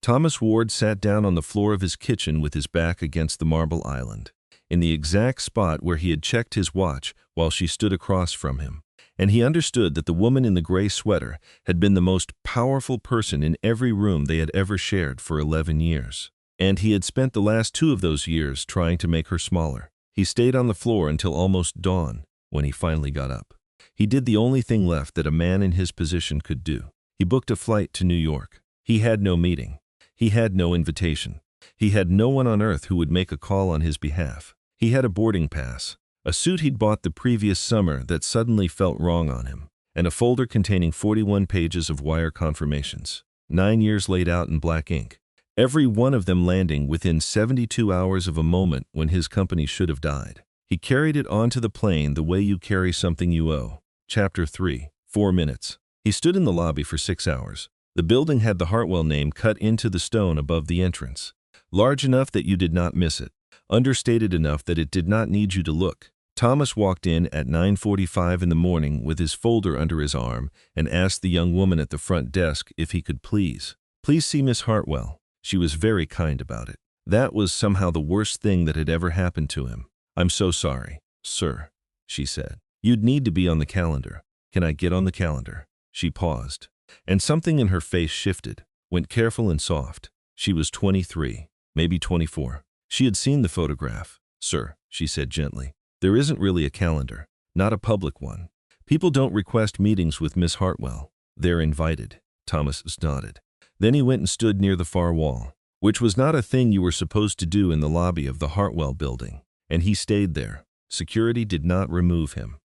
Thomas Ward sat down on the floor of his kitchen with his back against the marble island, in the exact spot where he had checked his watch while she stood across from him. And he understood that the woman in the gray sweater had been the most powerful person in every room they had ever shared for 11 years. And he had spent the last 2 of those years trying to make her smaller. He stayed on the floor until almost dawn, when he finally got up. He did the only thing left that a man in his position could do. He booked a flight to New York. He had no meeting. He had no invitation. He had no one on earth who would make a call on his behalf. He had a boarding pass, a suit he'd bought the previous summer that suddenly felt wrong on him, and a folder containing 41 pages of wire confirmations, 9 years laid out in black ink, every one of them landing within 72 hours of a moment when his company should have died. He carried it onto the plane the way you carry something you owe. Chapter 3. 4 minutes. He stood in the lobby for 6 hours. The building had the Hartwell name cut into the stone above the entrance, large enough that you did not miss it, understated enough that it did not need you to look. Thomas walked in at 9:45 in the morning with his folder under his arm and asked the young woman at the front desk if he could please see Miss Hartwell. She was very kind about it. That was somehow the worst thing that had ever happened to him. I'm so sorry, sir, she said. You'd need to be on the calendar. Can I get on the calendar? She paused, and something in her face shifted, went careful and soft. She was 23, maybe 24. She had seen the photograph. Sir, she said gently, there isn't really a calendar, not a public one. People don't request meetings with Miss Hartwell. They're invited. Thomas nodded. Then he went and stood near the far wall, which was not a thing you were supposed to do in the lobby of the Hartwell building, and he stayed there. Security did not remove him.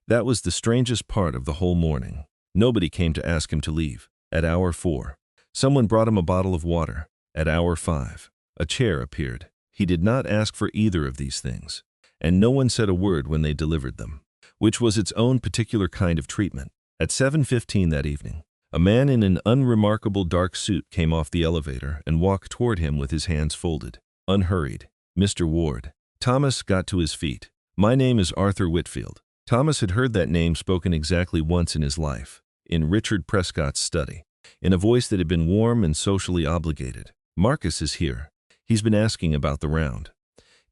That was the strangest part of the whole morning. Nobody came to ask him to leave. At hour 4, someone brought him a bottle of water. At hour 5, a chair appeared. He did not ask for either of these things, and no one said a word when they delivered them, which was its own particular kind of treatment. At 7:15 that evening, A man in an unremarkable dark suit came off the elevator and walked toward him with his hands folded, unhurried. Mr. Ward. Thomas got to his feet. My name is Arthur Whitfield. Thomas had heard that name spoken exactly once in his life, in Richard Prescott's study, in a voice that had been warm and socially obligated. Marcus is here. He's been asking about the round.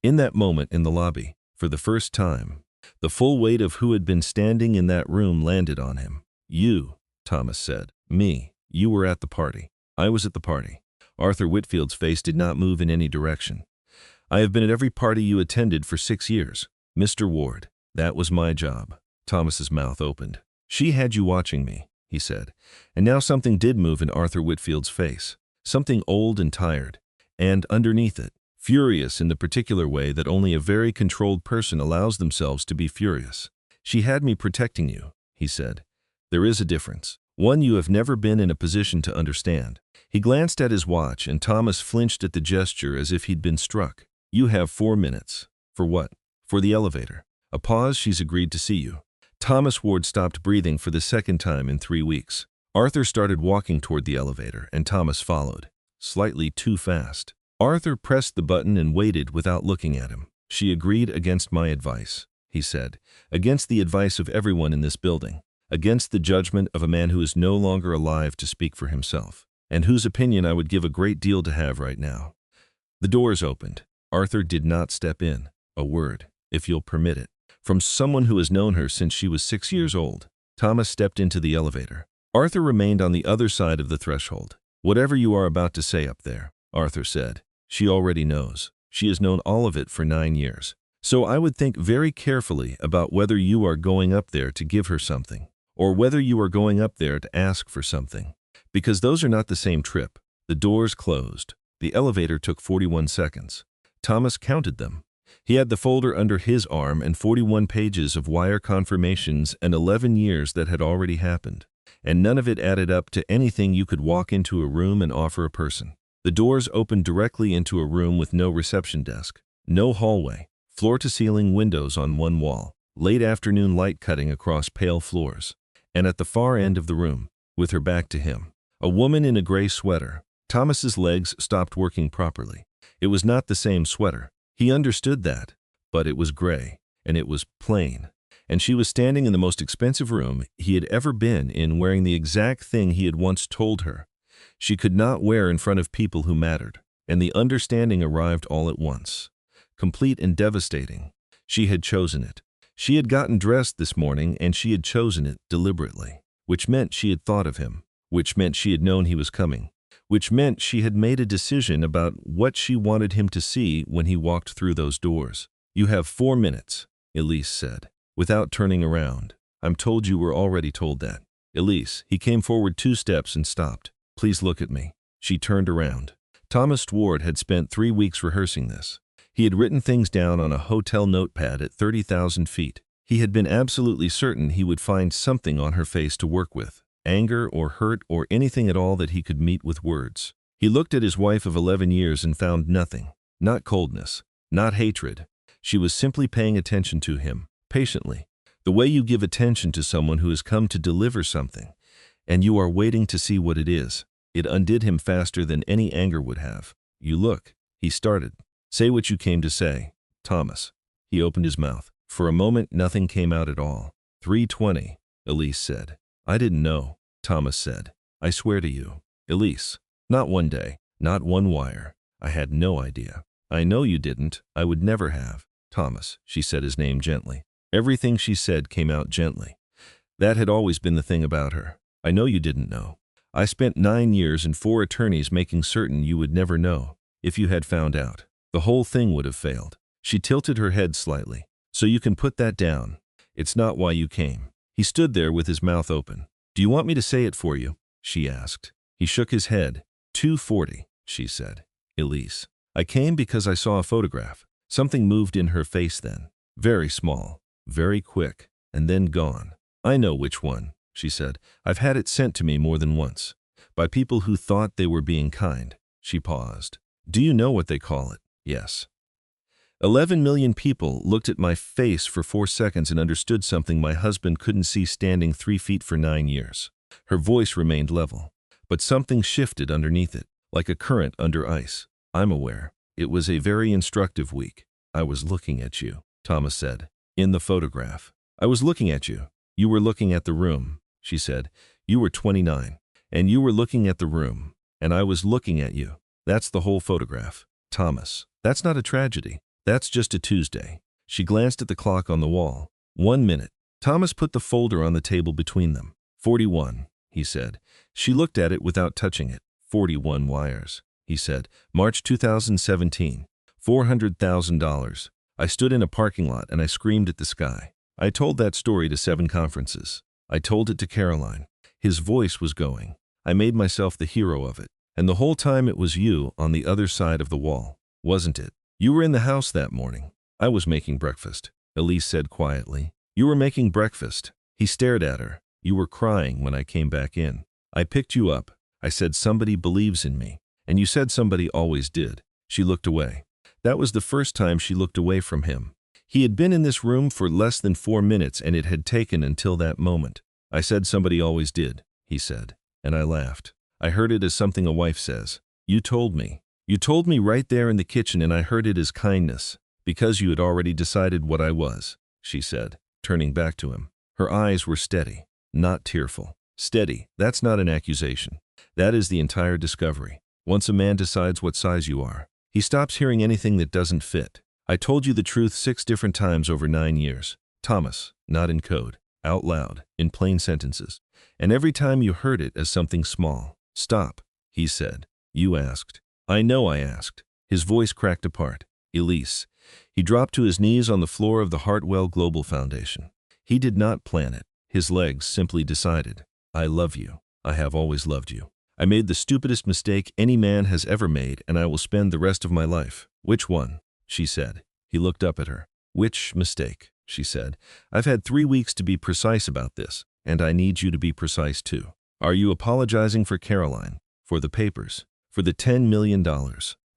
In that moment in the lobby, for the first time, the full weight of who had been standing in that room landed on him. You, Thomas said. Me. You were at the party. I was at the party. Arthur Whitfield's face did not move in any direction. I have been at every party you attended for 6 years. Mr. Ward. That was my job. Thomas's mouth opened. She had you watching me, he said. And now something did move in Arthur Whitfield's face. Something old and tired. And underneath it, furious in the particular way that only a very controlled person allows themselves to be furious. She had me protecting you, he said. There is a difference. One you have never been in a position to understand. He glanced at his watch and Thomas flinched at the gesture as if he'd been struck. You have 4 minutes. For what? For the elevator. A pause. She's agreed to see you. Thomas Ward stopped breathing for the second time in 3 weeks. Arthur started walking toward the elevator and Thomas followed. Slightly too fast. Arthur pressed the button and waited without looking at him. She agreed against my advice, he said. Against the advice of everyone in this building. Against the judgment of a man who is no longer alive to speak for himself, and whose opinion I would give a great deal to have right now. The doors opened. Arthur did not step in. A word, if you'll permit it, from someone who has known her since she was 6 years old. Thomas stepped into the elevator. Arthur remained on the other side of the threshold. Whatever you are about to say up there, Arthur said, she already knows. She has known all of it for 9 years. So I would think very carefully about whether you are going up there to give her something, or whether you are going up there to ask for something. Because those are not the same trip. The doors closed. The elevator took 41 seconds. Thomas counted them. He had the folder under his arm and 41 pages of wire confirmations and 11 years that had already happened. And none of it added up to anything you could walk into a room and offer a person. The doors opened directly into a room with no reception desk, no hallway, floor-to-ceiling windows on one wall, late afternoon light cutting across pale floors. And at the far end of the room, with her back to him, a woman in a gray sweater. Thomas's legs stopped working properly. It was not the same sweater. He understood that, but it was gray, and it was plain. And she was standing in the most expensive room he had ever been in, wearing the exact thing he had once told her she could not wear in front of people who mattered. And the understanding arrived all at once, complete and devastating. She had chosen it. She had gotten dressed this morning and she had chosen it deliberately, which meant she had thought of him, which meant she had known he was coming, which meant she had made a decision about what she wanted him to see when he walked through those doors. You have 4 minutes, Elise said, without turning around. I'm told you were already told that. Elise, he came forward 2 steps and stopped. Please look at me. She turned around. Thomas Ward had spent 3 weeks rehearsing this. He had written things down on a hotel notepad at 30,000 feet. He had been absolutely certain he would find something on her face to work with, anger or hurt or anything at all that he could meet with words. He looked at his wife of 11 years and found nothing, not coldness, not hatred. She was simply paying attention to him, patiently, the way you give attention to someone who has come to deliver something, and you are waiting to see what it is. It undid him faster than any anger would have. You look, he started. Say what you came to say, Thomas. He opened his mouth. For a moment, nothing came out at all. 3:20, Elise said. I didn't know, Thomas said. I swear to you. Elise, not one day, not one wire. I had no idea. I know you didn't. I would never have. Thomas, she said his name gently. Everything she said came out gently. That had always been the thing about her. I know you didn't know. I spent 9 years and 4 attorneys making certain you would never know. If you had found out, the whole thing would have failed. She tilted her head slightly. So you can put that down. It's not why you came. He stood there with his mouth open. Do you want me to say it for you? She asked. He shook his head. 2:40, she said. Elise. I came because I saw a photograph. Something moved in her face then. Very small, very quick, and then gone. I know which one, she said. I've had it sent to me more than once. By people who thought they were being kind. She paused. Do you know what they call it? Yes. 11 million people looked at my face for 4 seconds and understood something my husband couldn't see standing 3 feet for 9 years. Her voice remained level, but something shifted underneath it, like a current under ice. I'm aware. It was a very instructive week. I was looking at you, Thomas said. In the photograph. I was looking at you. You were looking at the room, she said. You were 29, and you were looking at the room, and I was looking at you. That's the whole photograph. Thomas, that's not a tragedy. That's just a Tuesday. She glanced at the clock on the wall. 1 minute. Thomas put the folder on the table between them. 41, he said. She looked at it without touching it. 41 wires, he said. March 2017. $400,000. I stood in a parking lot and I screamed at the sky. I told that story to 7 conferences. I told it to Caroline. His voice was going. I made myself the hero of it. And the whole time it was you on the other side of the wall, wasn't it? You were in the house that morning. I was making breakfast, Elise said quietly. You were making breakfast. He stared at her. You were crying when I came back in. I picked you up. I said somebody believes in me. And you said somebody always did. She looked away. That was the first time she looked away from him. He had been in this room for less than 4 minutes and it had taken until that moment. I said somebody always did, he said. And I laughed. I heard it as something a wife says. You told me. You told me right there in the kitchen and I heard it as kindness, because you had already decided what I was, she said, turning back to him. Her eyes were steady, not tearful. Steady, that's not an accusation. That is the entire discovery. Once a man decides what size you are, he stops hearing anything that doesn't fit. I told you the truth 6 different times over 9 years. Thomas, not in code, out loud, in plain sentences. And every time you heard it as something small. Stop, he said. You asked. I know I asked. His voice cracked apart. Elise. He dropped to his knees on the floor of the Hartwell Global Foundation. He did not plan it. His legs simply decided. I love you. I have always loved you. I made the stupidest mistake any man has ever made, and I will spend the rest of my life. Which one? She said. He looked up at her. Which mistake? She said. I've had 3 weeks to be precise about this, and I need you to be precise too. Are you apologizing for Caroline, for the papers, for the $10 million,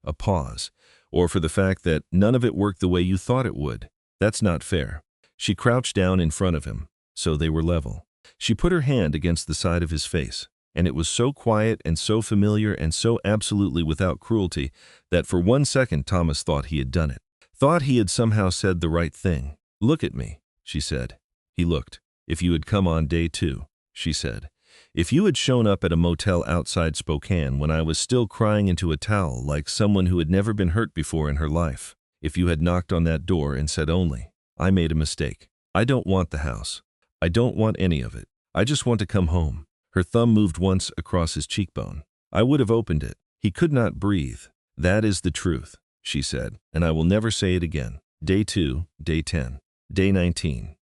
a pause, or for the fact that none of it worked the way you thought it would? That's not fair. She crouched down in front of him, so they were level. She put her hand against the side of his face, and it was so quiet and so familiar and so absolutely without cruelty that for 1 second Thomas thought he had done it, thought he had somehow said the right thing. Look at me, she said. He looked. If you had come on day 2, she said. If you had shown up at a motel outside Spokane when I was still crying into a towel like someone who had never been hurt before in her life, if you had knocked on that door and said only, I made a mistake. I don't want the house. I don't want any of it. I just want to come home. Her thumb moved once across his cheekbone. I would have opened it. He could not breathe. That is the truth, she said, and I will never say it again. Day 2, day 10, day 19.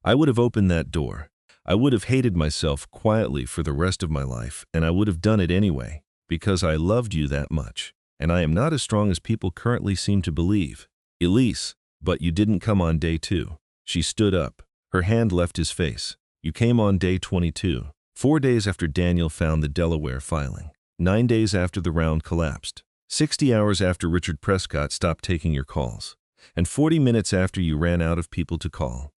I would have opened that door. I would have hated myself quietly for the rest of my life, and I would have done it anyway, because I loved you that much, and I am not as strong as people currently seem to believe. Elise, but you didn't come on day 2. She stood up. Her hand left his face. You came on day 22, 4 days after Daniel found the Delaware filing, 9 days after the round collapsed, 60 hours after Richard Prescott stopped taking your calls, and 40 minutes after you ran out of people to call.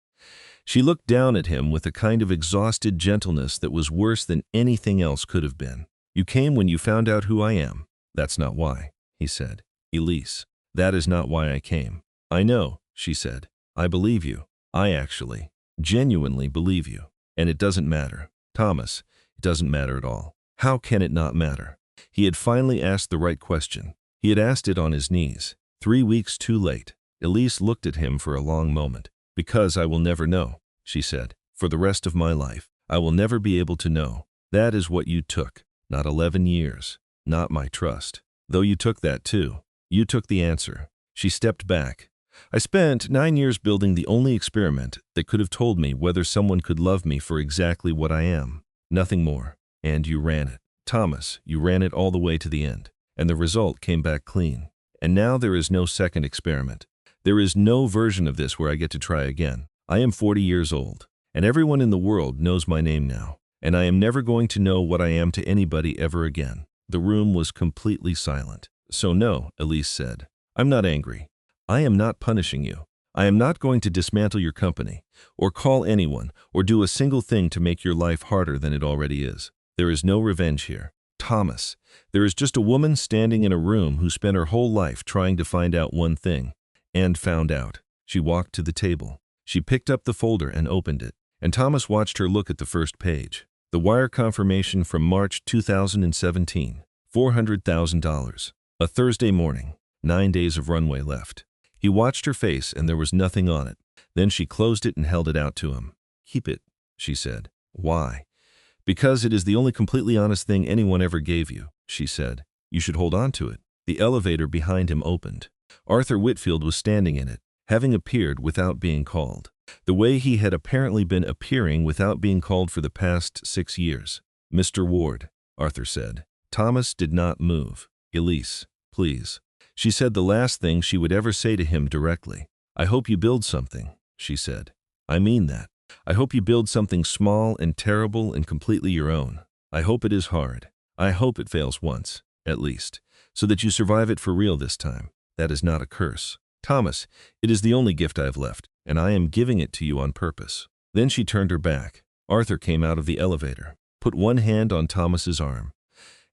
She looked down at him with a kind of exhausted gentleness that was worse than anything else could have been. You came when you found out who I am. That's not why, he said. Elise, that is not why I came. I know, she said. I believe you. I actually, genuinely believe you. And it doesn't matter. Thomas, it doesn't matter at all. How can it not matter? He had finally asked the right question. He had asked it on his knees. 3 weeks too late. Elise looked at him for a long moment. Because I will never know, she said. For the rest of my life, I will never be able to know. That is what you took. Not 11 years. Not my trust. Though you took that too. You took the answer. She stepped back. I spent 9 years building the only experiment that could have told me whether someone could love me for exactly what I am. Nothing more. And you ran it. Thomas, you ran it all the way to the end. And the result came back clean. And now there is no second experiment. There is no version of this where I get to try again. I am 40 years old, and everyone in the world knows my name now, and I am never going to know what I am to anybody ever again. The room was completely silent. So no, Elise said. I'm not angry. I am not punishing you. I am not going to dismantle your company, or call anyone, or do a single thing to make your life harder than it already is. There is no revenge here. Thomas, there is just a woman standing in a room who spent her whole life trying to find out one thing, and found out. She walked to the table. She picked up the folder and opened it, and Thomas watched her look at the first page. The wire confirmation from March 2017, $400,000. A Thursday morning, 9 days of runway left. He watched her face and there was nothing on it. Then she closed it and held it out to him. Keep it, she said. Why? Because it is the only completely honest thing anyone ever gave you, she said. You should hold on to it. The elevator behind him opened. Arthur Whitfield was standing in it, having appeared without being called. The way he had apparently been appearing without being called for the past 6 years. Mr. Ward, Arthur said. Thomas did not move. Elise, please. She said the last thing she would ever say to him directly. I hope you build something, she said. I mean that. I hope you build something small and terrible and completely your own. I hope it is hard. I hope it fails once, at least, so that you survive it for real this time. That is not a curse. Thomas, it is the only gift I have left, and I am giving it to you on purpose. Then she turned her back. Arthur came out of the elevator, put one hand on Thomas's arm,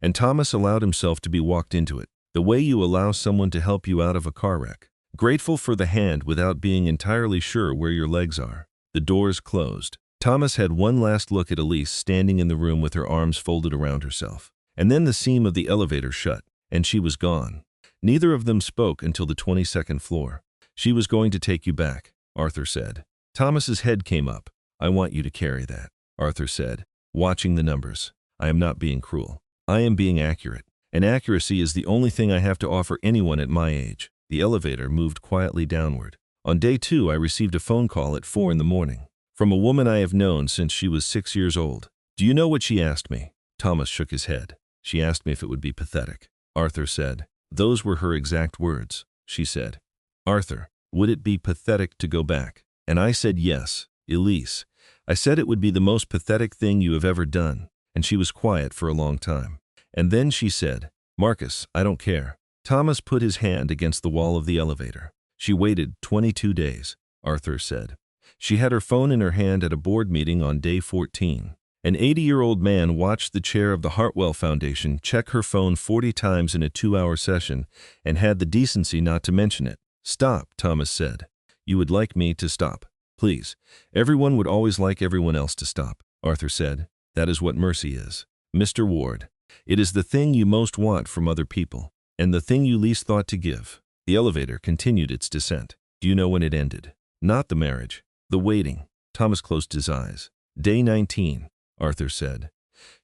and Thomas allowed himself to be walked into it, the way you allow someone to help you out of a car wreck. Grateful for the hand without being entirely sure where your legs are. The doors closed. Thomas had one last look at Elise standing in the room with her arms folded around herself. And then the seam of the elevator shut, and she was gone. Neither of them spoke until the 22nd floor. She was going to take you back, Arthur said. Thomas's head came up. I want you to carry that, Arthur said, watching the numbers. I am not being cruel. I am being accurate. And accuracy is the only thing I have to offer anyone at my age. The elevator moved quietly downward. On day 2, I received a phone call at 4 in the morning from a woman I have known since she was 6 years old. Do you know what she asked me? Thomas shook his head. She asked me if it would be pathetic. Arthur said. Those were her exact words. She said, Arthur, would it be pathetic to go back? And I said yes, Elise. I said it would be the most pathetic thing you have ever done. And she was quiet for a long time. And then she said, Marcus, I don't care. Thomas put his hand against the wall of the elevator. She waited 22 days, Arthur said. She had her phone in her hand at a board meeting on day 14. An 80-year-old man watched the chair of the Hartwell Foundation check her phone 40 times in a 2-hour session and had the decency not to mention it. Stop, Thomas said. You would like me to stop. Please. Everyone would always like everyone else to stop, Arthur said. That is what mercy is. Mr. Ward, it is the thing you most want from other people, and the thing you least thought to give. The elevator continued its descent. Do you know when it ended? Not the marriage. The waiting. Thomas closed his eyes. Day 19. Arthur said.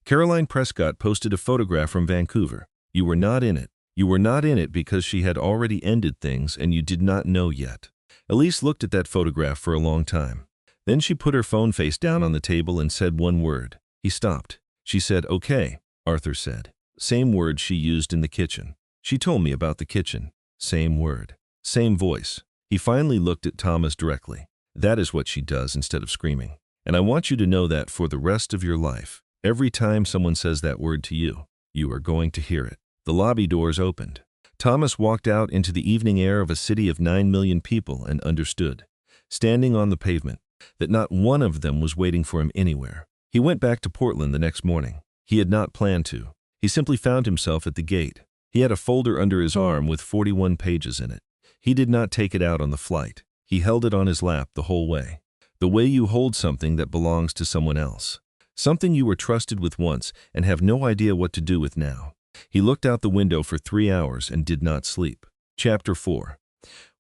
Caroline Prescott posted a photograph from Vancouver. You were not in it. You were not in it because she had already ended things and you did not know yet. Elise looked at that photograph for a long time. Then she put her phone face down on the table and said one word. He stopped. She said, okay, Arthur said. Same word she used in the kitchen. She told me about the kitchen. Same word. Same voice. He finally looked at Thomas directly. That is what she does instead of screaming. And I want you to know that for the rest of your life, every time someone says that word to you, you are going to hear it. The lobby doors opened. Thomas walked out into the evening air of a city of 9 million people and understood, standing on the pavement, that not one of them was waiting for him anywhere. He went back to Portland the next morning. He had not planned to. He simply found himself at the gate. He had a folder under his arm with 41 pages in it. He did not take it out on the flight. He held it on his lap the whole way. The way you hold something that belongs to someone else. Something you were trusted with once and have no idea what to do with now. He looked out the window for 3 hours and did not sleep. Chapter 4.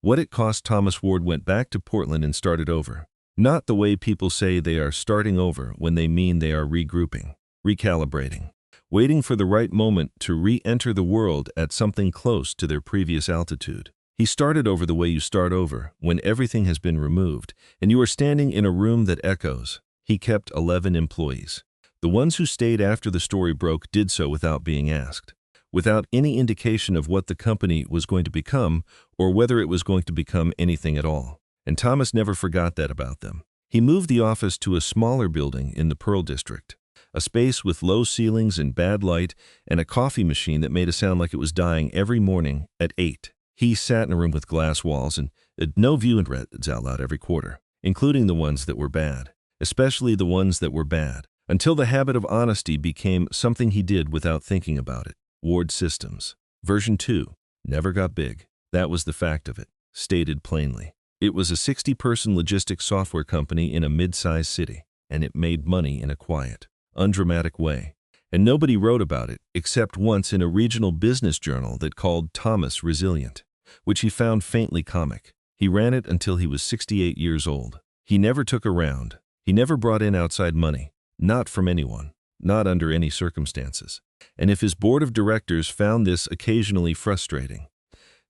What it cost Thomas Ward went back to Portland and started over. Not the way people say they are starting over when they mean they are regrouping, recalibrating, waiting for the right moment to re-enter the world at something close to their previous altitude. He started over the way you start over when everything has been removed and you are standing in a room that echoes. He kept 11 employees. The ones who stayed after the story broke did so without being asked, without any indication of what the company was going to become or whether it was going to become anything at all. And Thomas never forgot that about them. He moved the office to a smaller building in the Pearl District, a space with low ceilings and bad light and a coffee machine that made a sound like it was dying every morning at 8. He sat in a room with glass walls and no view and read out loud every quarter, including the ones that were bad, especially the ones that were bad, until the habit of honesty became something he did without thinking about it. Ward Systems. Version 2. Never got big. That was the fact of it, stated plainly. It was a 60-person logistics software company in a mid-sized city, and it made money in a quiet, undramatic way. And nobody wrote about it, except once in a regional business journal that called Thomas Resilient, which he found faintly comic. He ran it until he was 68 years old. He never took a round. He never brought in outside money. Not from anyone. Not under any circumstances. And if his board of directors found this occasionally frustrating,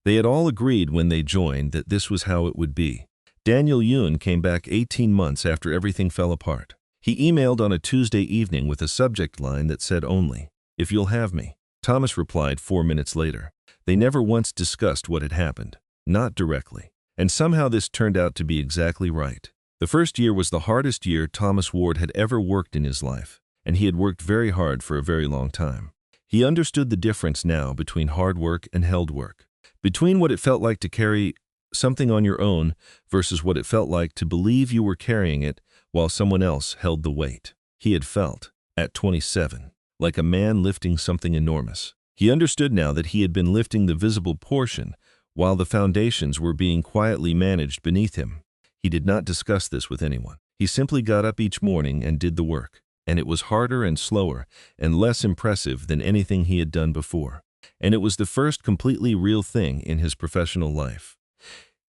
they had all agreed when they joined that this was how it would be. Daniel Yuen came back 18 months after everything fell apart. He emailed on a Tuesday evening with a subject line that said only, "If you'll have me." Thomas replied 4 minutes later. They never once discussed what had happened. Not directly. And somehow this turned out to be exactly right. The first year was the hardest year Thomas Ward had ever worked in his life, and he had worked very hard for a very long time. He understood the difference now between hard work and held work, between what it felt like to carry something on your own versus what it felt like to believe you were carrying it while someone else held the weight. He had felt, at 27, like a man lifting something enormous. He understood now that he had been lifting the visible portion while the foundations were being quietly managed beneath him. He did not discuss this with anyone. He simply got up each morning and did the work, and it was harder and slower and less impressive than anything he had done before. And it was the first completely real thing in his professional life.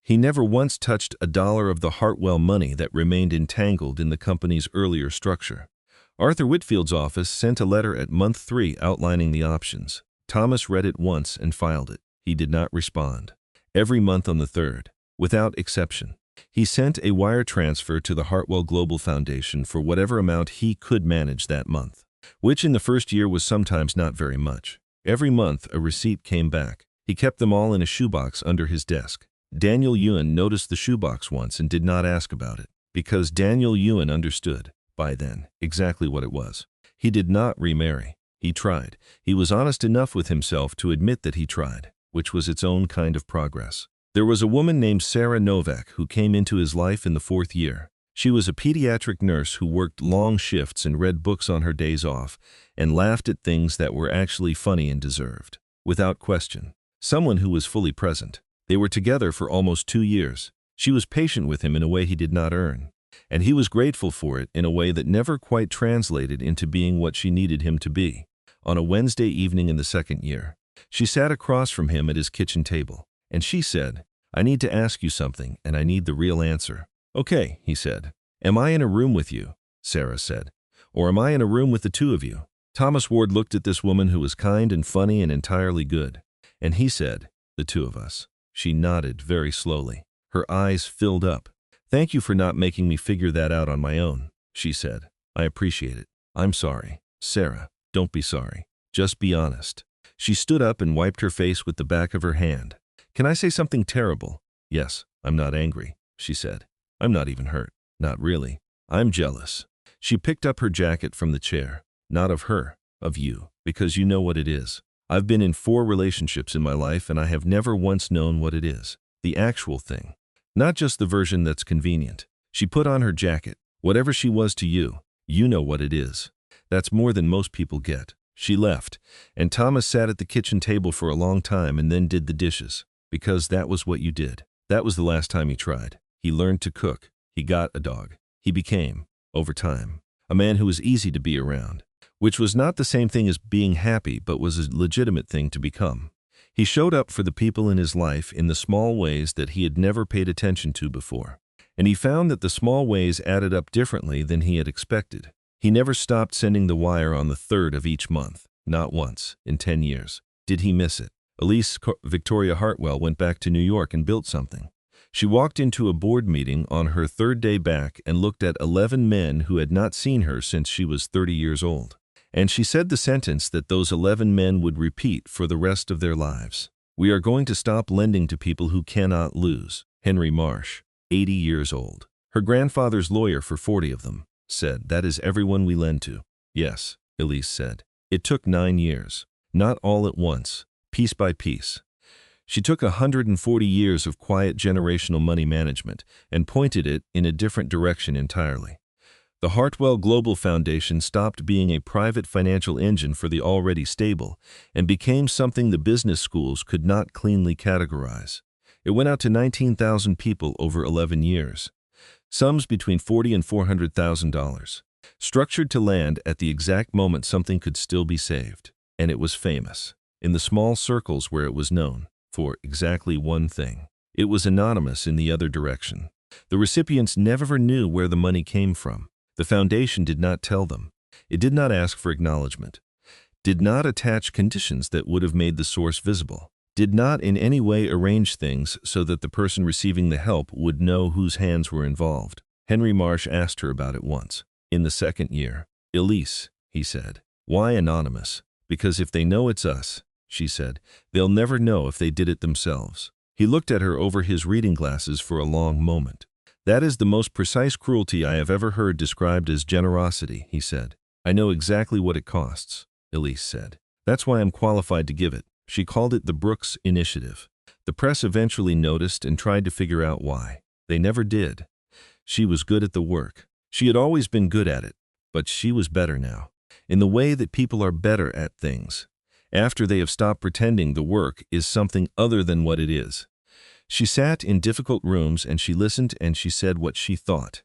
He never once touched a dollar of the Hartwell money that remained entangled in the company's earlier structure. Arthur Whitfield's office sent a letter at month 3 outlining the options. Thomas read it once and filed it. He did not respond. Every month on the 3rd, without exception, he sent a wire transfer to the Hartwell Global Foundation for whatever amount he could manage that month, which in the first year was sometimes not very much. Every month a receipt came back. He kept them all in a shoebox under his desk. Daniel Yuen noticed the shoebox once and did not ask about it, because Daniel Yuen understood, by then, exactly what it was. He did not remarry. He tried. He was honest enough with himself to admit that he tried, which was its own kind of progress. There was a woman named Sarah Novak who came into his life in the 4th year. She was a pediatric nurse who worked long shifts and read books on her days off and laughed at things that were actually funny and deserved. Without question. Someone who was fully present. They were together for almost 2 years. She was patient with him in a way he did not earn, and he was grateful for it in a way that never quite translated into being what she needed him to be. On a Wednesday evening in the 2nd year, she sat across from him at his kitchen table, and she said, "I need to ask you something, and I need the real answer." "Okay," he said. "Am I in a room with you?" Sarah said. "Or am I in a room with the two of you?" Thomas Ward looked at this woman who was kind and funny and entirely good, and he said, "The two of us." She nodded very slowly. Her eyes filled up. "Thank you for not making me figure that out on my own," she said. "I appreciate it. I'm sorry." "Sarah, don't be sorry. Just be honest." She stood up and wiped her face with the back of her hand. "Can I say something terrible?" "Yes, I'm not angry," she said. "I'm not even hurt. Not really. I'm jealous." She picked up her jacket from the chair. "Not of her, of you, because you know what it is. I've been in 4 relationships in my life and I have never once known what it is. The actual thing. Not just the version that's convenient." She put on her jacket. "Whatever she was to you, you know what it is. That's more than most people get." She left, and Thomas sat at the kitchen table for a long time and then did the dishes. Because that was what you did. That was the last time he tried. He learned to cook. He got a dog. He became, over time, a man who was easy to be around, which was not the same thing as being happy but was a legitimate thing to become. He showed up for the people in his life in the small ways that he had never paid attention to before, and he found that the small ways added up differently than he had expected. He never stopped sending the wire on the 3rd of each month, not once, in 10 years. Did he miss it? Victoria Hartwell went back to New York and built something. She walked into a board meeting on her 3rd day back and looked at 11 men who had not seen her since she was 30 years old. And she said the sentence that those 11 men would repeat for the rest of their lives. "We are going to stop lending to people who cannot lose." Henry Marsh, 80 years old. Her grandfather's lawyer for 40 of them, said, "That is everyone we lend to." "Yes," Elise said. "It took 9 years. Not all at once, piece by piece." She took 140 years of quiet generational money management and pointed it in a different direction entirely. The Hartwell Global Foundation stopped being a private financial engine for the already stable and became something the business schools could not cleanly categorize. It went out to 19,000 people over 11 years. Sums between $40,000 and $400,000. Structured to land at the exact moment something could still be saved. And it was famous. In the small circles where it was known. For exactly one thing. It was anonymous in the other direction. The recipients never knew where the money came from. The foundation did not tell them. It did not ask for acknowledgement. Did not attach conditions that would have made the source visible. Did not in any way arrange things so that the person receiving the help would know whose hands were involved. Henry Marsh asked her about it once. In the second year. Elise, he said. Why anonymous? Because if they know it's us, she said, they'll never know if they did it themselves. He looked at her over his reading glasses for a long moment. That is the most precise cruelty I have ever heard described as generosity, he said. I know exactly what it costs, Elise said. That's why I'm qualified to give it. She called it the Brooks Initiative. The press eventually noticed and tried to figure out why. They never did. She was good at the work. She had always been good at it, but she was better now. In the way that people are better at things. After they have stopped pretending the work is something other than what it is. She sat in difficult rooms and she listened and she said what she thought.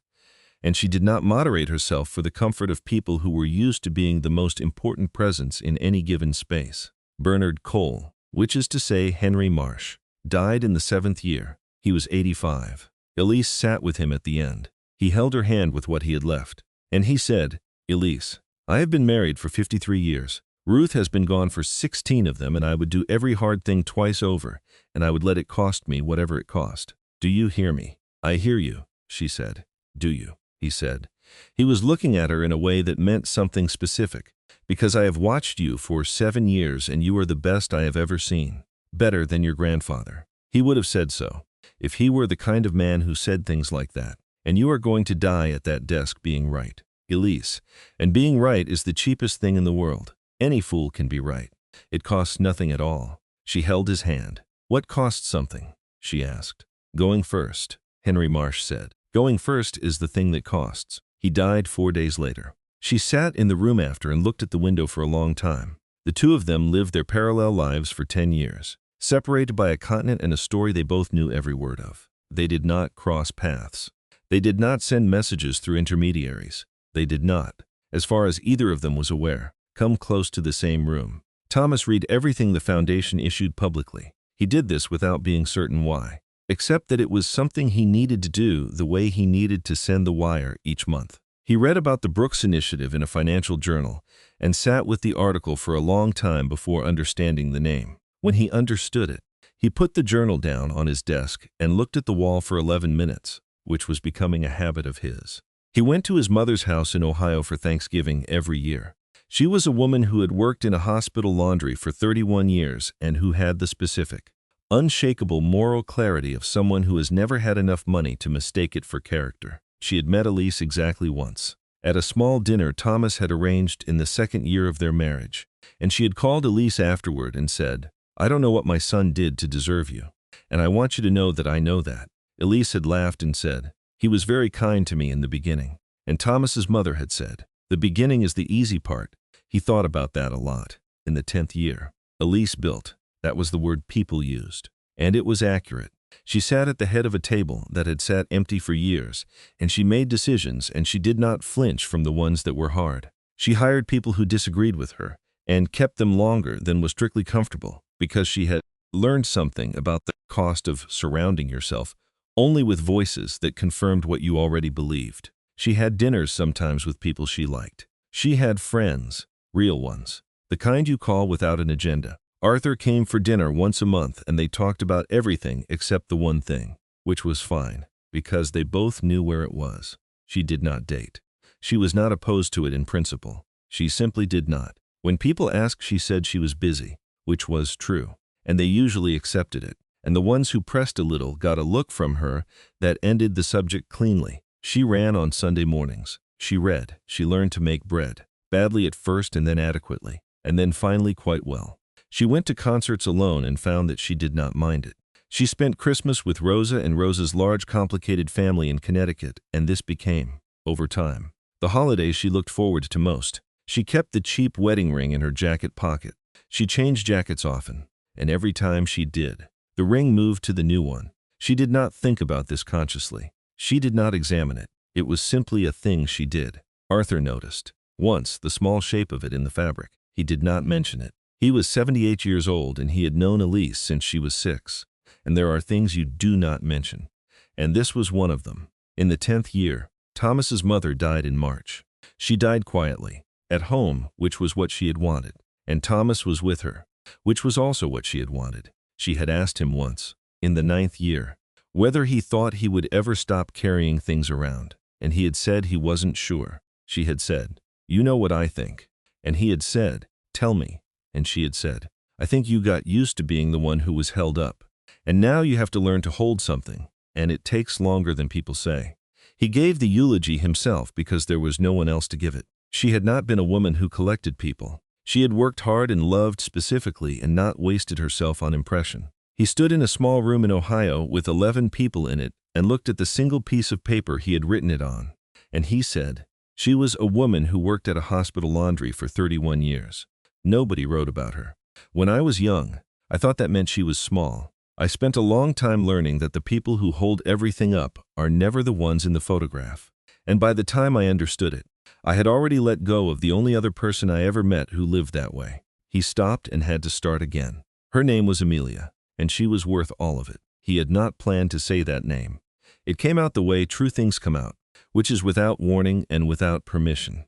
And she did not moderate herself for the comfort of people who were used to being the most important presence in any given space. Bernard Cole, which is to say Henry Marsh, died in the 7th year. He was 85. Elise sat with him at the end. He held her hand with what he had left. And he said, Elise, I have been married for 53 years. Ruth has been gone for 16 of them, and I would do every hard thing twice over, and I would let it cost me whatever it cost. Do you hear me? I hear you, she said. Do you? He said. He was looking at her in a way that meant something specific. Because I have watched you for 7 years, and you are the best I have ever seen. Better than your grandfather. He would have said so, if he were the kind of man who said things like that. And you are going to die at that desk being right. Elise. And being right is the cheapest thing in the world. Any fool can be right. It costs nothing at all. She held his hand. What costs something? She asked. Going first, Henry Marsh said. Going first is the thing that costs. He died 4 days later. She sat in the room after and looked at the window for a long time. The two of them lived their parallel lives for 10 years, separated by a continent and a story they both knew every word of. They did not cross paths. They did not send messages through intermediaries. They did not, as far as either of them was aware, come close to the same room. Thomas read everything the foundation issued publicly. He did this without being certain why, except that it was something he needed to do the way he needed to send the wire each month. He read about the Brooks Initiative in a financial journal and sat with the article for a long time before understanding the name. When he understood it, he put the journal down on his desk and looked at the wall for 11 minutes, which was becoming a habit of his. He went to his mother's house in Ohio for Thanksgiving every year. She was a woman who had worked in a hospital laundry for 31 years and who had the specific, unshakable moral clarity of someone who has never had enough money to mistake it for character. She had met Elise exactly once. At a small dinner Thomas had arranged in the 2nd year of their marriage, and she had called Elise afterward and said, I don't know what my son did to deserve you, and I want you to know that I know that. Elise had laughed and said, he was very kind to me in the beginning. And Thomas's mother had said, the beginning is the easy part. He thought about that a lot. In the 10th year, Elise built. That was the word people used. And it was accurate. She sat at the head of a table that had sat empty for years, and she made decisions, and she did not flinch from the ones that were hard. She hired people who disagreed with her, and kept them longer than was strictly comfortable, because she had learned something about the cost of surrounding yourself only with voices that confirmed what you already believed. She had dinners sometimes with people she liked. She had friends, real ones, the kind you call without an agenda. Arthur came for dinner once a month and they talked about everything except the one thing, which was fine, because they both knew where it was. She did not date. She was not opposed to it in principle. She simply did not. When people asked, she said she was busy, which was true, and they usually accepted it. And the ones who pressed a little got a look from her that ended the subject cleanly. She ran on Sunday mornings. She read. She learned to make bread, badly at first and then adequately, and then finally quite well. She went to concerts alone and found that she did not mind it. She spent Christmas with Rosa and Rosa's large, complicated family in Connecticut, and this became, over time, the holidays she looked forward to most. She kept the cheap wedding ring in her jacket pocket. She changed jackets often, and every time she did, the ring moved to the new one. She did not think about this consciously. She did not examine it. It was simply a thing she did. Arthur noticed, once, the small shape of it in the fabric. He did not mention it. He was 78 years old, and he had known Elise since she was 6. And there are things you do not mention. And this was one of them. In the 10th year, Thomas's mother died in March. She died quietly, at home, which was what she had wanted. And Thomas was with her, which was also what she had wanted. She had asked him once, in the 9th year, whether he thought he would ever stop carrying things around, and he had said he wasn't sure. She had said, "You know what I think." And he had said, "Tell me." And she had said, "I think you got used to being the one who was held up. And now you have to learn to hold something, and it takes longer than people say." He gave the eulogy himself because there was no one else to give it. She had not been a woman who collected people. She had worked hard and loved specifically and not wasted herself on impression. He stood in a small room in Ohio with 11 people in it and looked at the single piece of paper he had written it on. And he said, "She was a woman who worked at a hospital laundry for 31 years. Nobody wrote about her. When I was young, I thought that meant she was small. I spent a long time learning that the people who hold everything up are never the ones in the photograph. And by the time I understood it, I had already let go of the only other person I ever met who lived that way." He stopped and had to start again. Her name was Amelia, and she was worth all of it. He had not planned to say that name. It came out the way true things come out, which is without warning and without permission.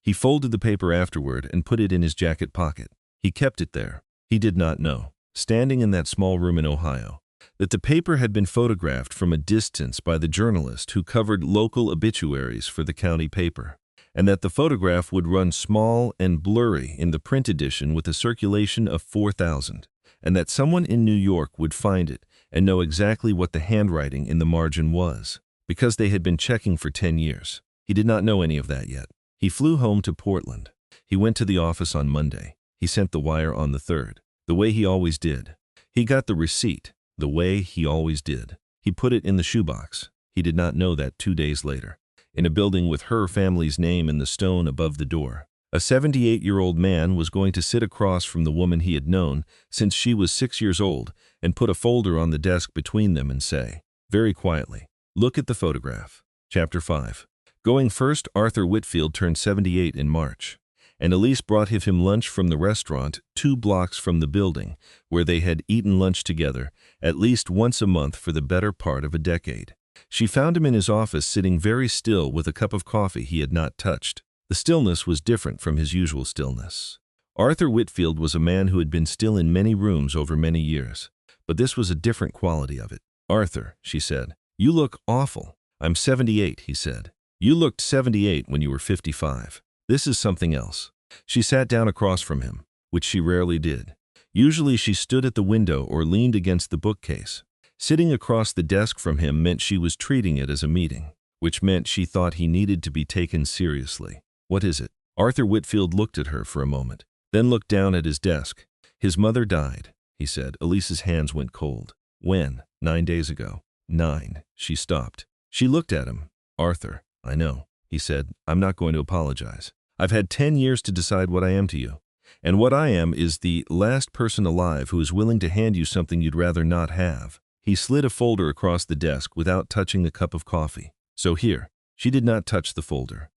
He folded the paper afterward and put it in his jacket pocket. He kept it there. He did not know, standing in that small room in Ohio, that the paper had been photographed from a distance by the journalist who covered local obituaries for the county paper, and that the photograph would run small and blurry in the print edition with a circulation of 4,000, and that someone in New York would find it and know exactly what the handwriting in the margin was, because they had been checking for 10 years. He did not know any of that yet. He flew home to Portland. He went to the office on Monday. He sent the wire on the 3rd, the way he always did. He got the receipt, the way he always did. He put it in the shoebox. He did not know that 2 days later, in a building with her family's name in the stone above the door, a 78-year-old man was going to sit across from the woman he had known since she was 6 years old and put a folder on the desk between them and say, very quietly, "Look at the photograph." Chapter 5. Going first, Arthur Whitfield turned 78 in March, and Elise brought him lunch from the restaurant 2 blocks from the building, where they had eaten lunch together at least once a month for the better part of a decade. She found him in his office sitting very still with a cup of coffee he had not touched. The stillness was different from his usual stillness. Arthur Whitfield was a man who had been still in many rooms over many years, but this was a different quality of it. "Arthur," she said, "you look awful." "I'm 78, he said. "You looked 78 when you were 55. This is something else." She sat down across from him, which she rarely did. Usually she stood at the window or leaned against the bookcase. Sitting across the desk from him meant she was treating it as a meeting, which meant she thought he needed to be taken seriously. "What is it?" Arthur Whitfield looked at her for a moment, then looked down at his desk. "His mother died," he said. Elise's hands went cold. "When?" 9 days ago. 9. She stopped. She looked at him. "Arthur, I know," he said. "I'm not going to apologize. I've had 10 years to decide what I am to you. And what I am is the last person alive who is willing to hand you something you'd rather not have." He slid a folder across the desk without touching the cup of coffee. "So here." She did not touch the folder.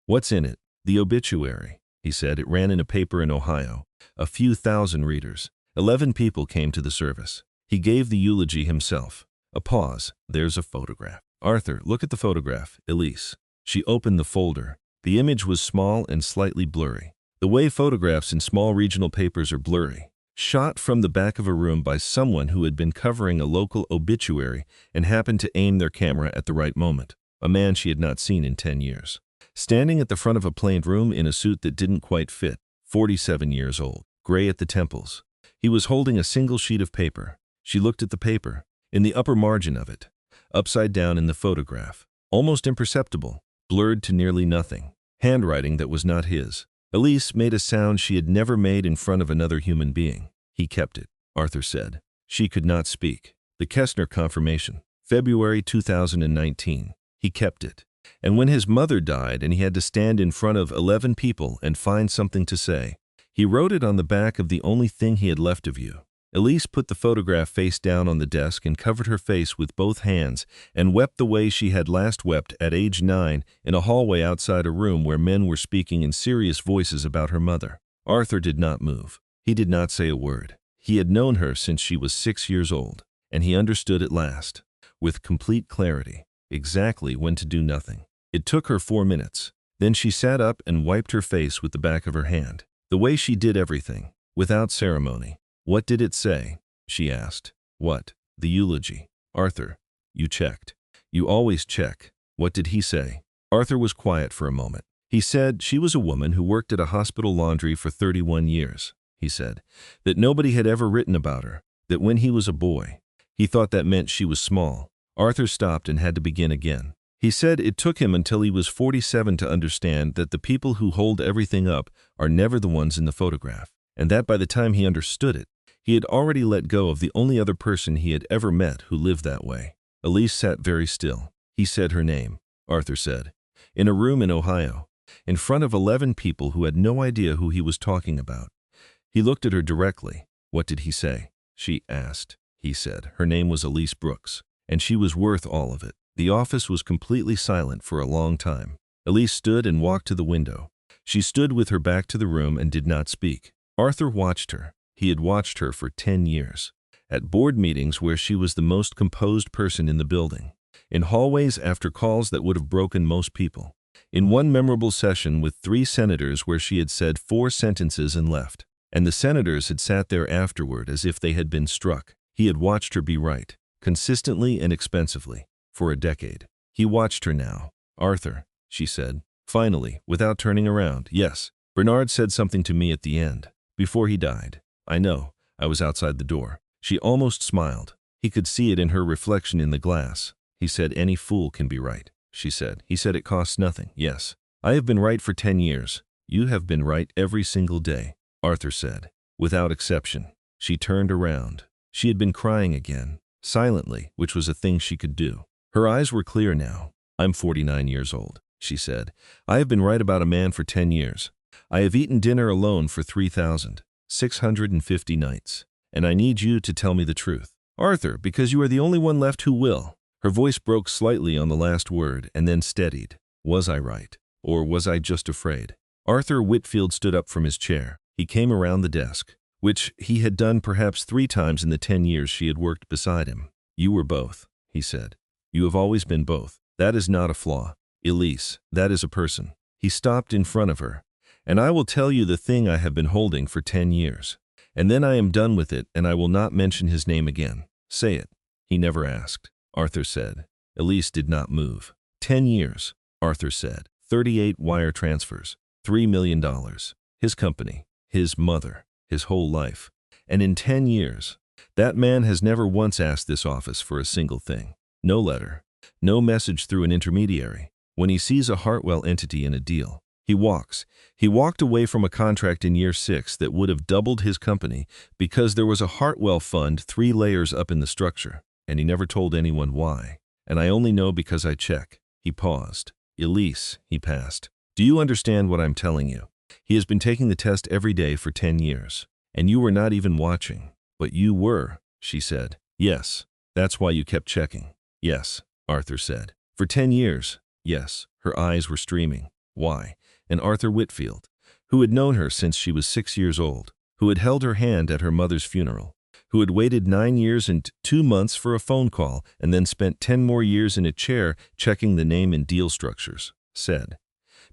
"What's in it?" "The obituary," he said. "It ran in a paper in Ohio. A few thousand readers. 11 people came to the service." He gave the eulogy himself. A pause. "There's a photograph." "Arthur, look at the photograph." "Elise." She opened the folder. The image was small and slightly blurry, the way photographs in small regional papers are blurry. Shot from the back of a room by someone who had been covering a local obituary and happened to aim their camera at the right moment. A man she had not seen in 10 years. Standing at the front of a planed room in a suit that didn't quite fit, 47 years old, gray at the temples. He was holding a single sheet of paper. She looked at the paper. In the upper margin of it, upside down in the photograph, almost imperceptible, blurred to nearly nothing, handwriting that was not his. Elise made a sound she had never made in front of another human being. He kept it, Arthur said. She could not speak. The Kestner confirmation, February 2019. He kept it. And when his mother died and he had to stand in front of 11 people and find something to say, he wrote it on the back of the only thing he had left of you. Elise put the photograph face down on the desk and covered her face with both hands and wept the way she had last wept at age 9 in a hallway outside a room where men were speaking in serious voices about her mother. Arthur did not move. He did not say a word. He had known her since she was 6 years old, and he understood at last, with complete clarity, exactly when to do nothing. It took her 4 minutes. Then she sat up and wiped her face with the back of her hand, the way she did everything, without ceremony. What did it say? She asked. What? The eulogy. Arthur, you checked. You always check. What did he say? Arthur was quiet for a moment. He said she was a woman who worked at a hospital laundry for 31 years, he said, that nobody had ever written about her, that when he was a boy, he thought that meant she was small. Arthur stopped and had to begin again. He said it took him until he was 47 to understand that the people who hold everything up are never the ones in the photograph, and that by the time he understood it, he had already let go of the only other person he had ever met who lived that way. Elise sat very still. He said her name, Arthur said, in a room in Ohio, in front of 11 people who had no idea who he was talking about. He looked at her directly. What did he say? She asked. He said her name was Elise Brooks, and she was worth all of it. The office was completely silent for a long time. Elise stood and walked to the window. She stood with her back to the room and did not speak. Arthur watched her. He had watched her for 10 years. At board meetings where she was the most composed person in the building. In hallways after calls that would have broken most people. In one memorable session with 3 senators where she had said 4 sentences and left. And the senators had sat there afterward as if they had been struck. He had watched her be right, consistently and expensively, for a decade. He watched her now. Arthur, she said, finally, without turning around. Yes, Bernard said something to me at the end, before he died. I know, I was outside the door. She almost smiled. He could see it in her reflection in the glass. He said any fool can be right, she said. He said it costs nothing. Yes, I have been right for 10 years. You have been right every single day, Arthur said, without exception. She turned around. She had been crying again, silently, which was a thing she could do. Her eyes were clear now. I'm 49 years old, she said. I have been right about a man for 10 years. I have eaten dinner alone for 3,650 nights. And I need you to tell me the truth. Arthur, because you are the only one left who will. Her voice broke slightly on the last word and then steadied. Was I right? Or was I just afraid? Arthur Whitfield stood up from his chair. He came around the desk, which he had done perhaps 3 times in the 10 years she had worked beside him. You were both, he said. You have always been both. That is not a flaw. Elise, that is a person. He stopped in front of her. And I will tell you the thing I have been holding for 10 years. And then I am done with it and I will not mention his name again. Say it. He never asked, Arthur said. Elise did not move. 10 years, Arthur said. 38 wire transfers. $3 million. His company. His mother. His whole life. And in 10 years, that man has never once asked this office for a single thing. No letter. No message through an intermediary. When he sees a Hartwell entity in a deal, he walks. He walked away from a contract in year 6 that would have doubled his company because there was a Hartwell fund 3 layers up in the structure, and he never told anyone why. And I only know because I check. He paused. Elise, he passed. Do you understand what I'm telling you? He has been taking the test every day for 10 years, and you were not even watching. But you were, she said. Yes, that's why you kept checking. Yes, Arthur said. For 10 years, yes. Her eyes were streaming. Why? And Arthur Whitfield, who had known her since she was 6 years old, who had held her hand at her mother's funeral, who had waited 9 years and 2 months for a phone call and then spent 10 more years in a chair checking the name and deal structures, said,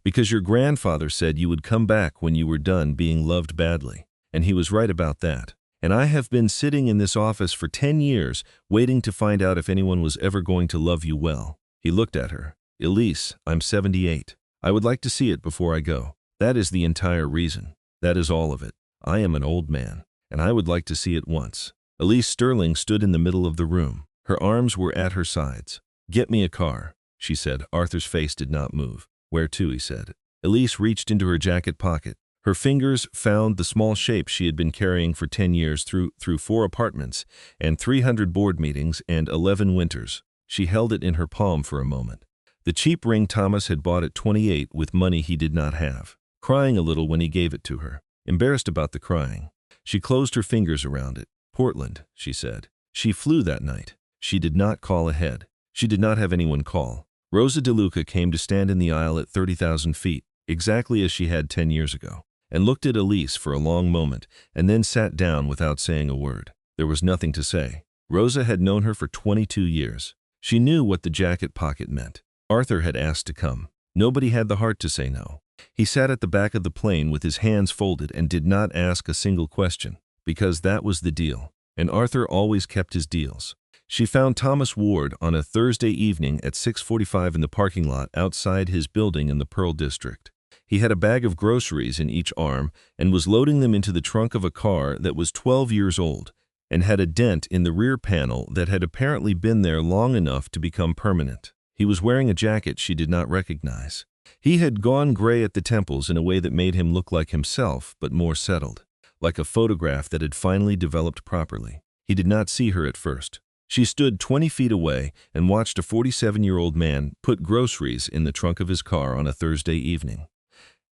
because your grandfather said you would come back when you were done being loved badly, and he was right about that. And I have been sitting in this office for 10 years waiting to find out if anyone was ever going to love you well. He looked at her. Elise, I'm 78. I would like to see it before I go. That is the entire reason. That is all of it. I am an old man, and I would like to see it once. Elise Sterling stood in the middle of the room. Her arms were at her sides. Get me a car, she said. Arthur's face did not move. Where to, he said. Elise reached into her jacket pocket. Her fingers found the small shape she had been carrying for 10 years through 4 apartments and 300 board meetings and 11 winters. She held it in her palm for a moment. The cheap ring Thomas had bought at 28 with money he did not have, crying a little when he gave it to her, embarrassed about the crying. She closed her fingers around it. Portland, she said. She flew that night. She did not call ahead. She did not have anyone call. Rosa DeLuca came to stand in the aisle at 30,000 feet, exactly as she had 10 years ago, and looked at Elise for a long moment and then sat down without saying a word. There was nothing to say. Rosa had known her for 22 years. She knew what the jacket pocket meant. Arthur had asked to come. Nobody had the heart to say no. He sat at the back of the plane with his hands folded and did not ask a single question, because that was the deal, and Arthur always kept his deals. She found Thomas Ward on a Thursday evening at 6:45 in the parking lot outside his building in the Pearl District. He had a bag of groceries in each arm and was loading them into the trunk of a car that was 12 years old and had a dent in the rear panel that had apparently been there long enough to become permanent. He was wearing a jacket she did not recognize. He had gone gray at the temples in a way that made him look like himself, but more settled, like a photograph that had finally developed properly. He did not see her at first. She stood 20 feet away and watched a 47-year-old man put groceries in the trunk of his car on a Thursday evening.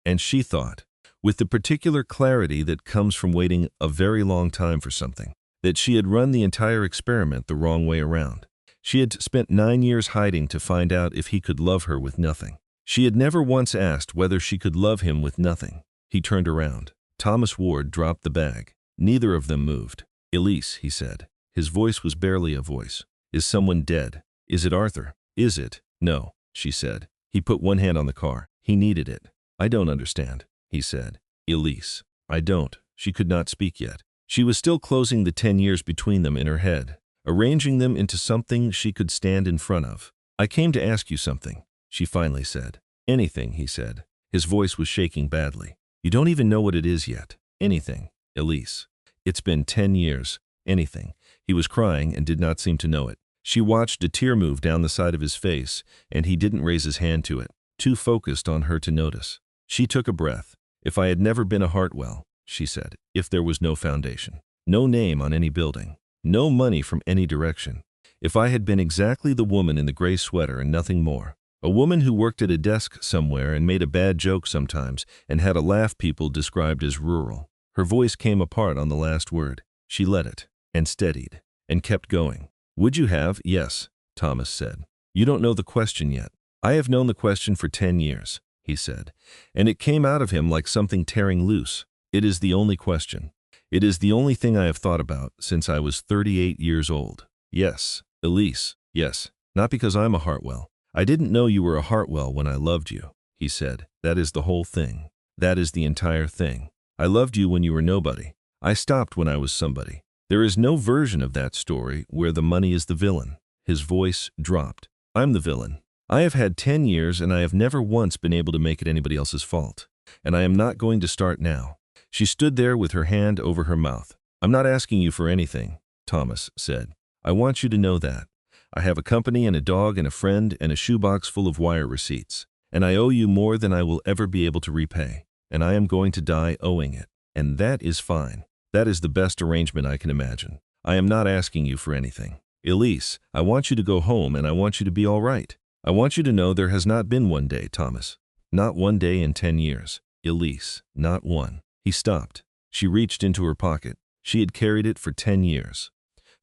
And she thought, with the particular clarity that comes from waiting a very long time for something, that she had run the entire experiment the wrong way around. She had spent 9 years hiding to find out if he could love her with nothing. She had never once asked whether she could love him with nothing. He turned around. Thomas Ward dropped the bag. Neither of them moved. "Elise," he said. His voice was barely a voice. "Is someone dead? Is it Arthur? Is it?" "No," she said. He put one hand on the car. He needed it. "I don't understand," he said. "Elise, I don't." She could not speak yet. She was still closing the 10 years between them in her head, arranging them into something she could stand in front of. "I came to ask you something," she finally said. "Anything," he said. His voice was shaking badly. "You don't even know what it is yet. Anything, Elise. It's been 10 years. Anything." He was crying and did not seem to know it. She watched a tear move down the side of his face, and he didn't raise his hand to it, too focused on her to notice. She took a breath. "If I had never been a Hartwell," she said, "if there was no foundation, no name on any building, no money from any direction, if I had been exactly the woman in the gray sweater and nothing more, a woman who worked at a desk somewhere and made a bad joke sometimes and had a laugh people described as rural." Her voice came apart on the last word. She let it, and steadied, and kept going. "Would you have?" "Yes," Thomas said. "You don't know the question yet." "I have known the question for 10 years, he said, and it came out of him like something tearing loose. "It is the only question. It is the only thing I have thought about since I was 38 years old." "Yes, Elise, yes, not because I'm a Hartwell. I didn't know you were a Hartwell when I loved you," he said. "That is the whole thing. That is the entire thing. I loved you when you were nobody. I stopped when I was somebody. There is no version of that story where the money is the villain." His voice dropped. "I'm the villain. I have had 10 years and I have never once been able to make it anybody else's fault. And I am not going to start now." She stood there with her hand over her mouth. "I'm not asking you for anything," Thomas said. "I want you to know that. I have a company and a dog and a friend and a shoebox full of wire receipts. And I owe you more than I will ever be able to repay. And I am going to die owing it. And that is fine. That is the best arrangement I can imagine. I am not asking you for anything. Elise, I want you to go home and I want you to be all right. I want you to know there has not been one day, Thomas. Not one day in 10 years. Elise, not one." He stopped. She reached into her pocket. She had carried it for 10 years.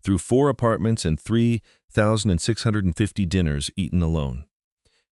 Through 4 apartments and 3,650 dinners eaten alone.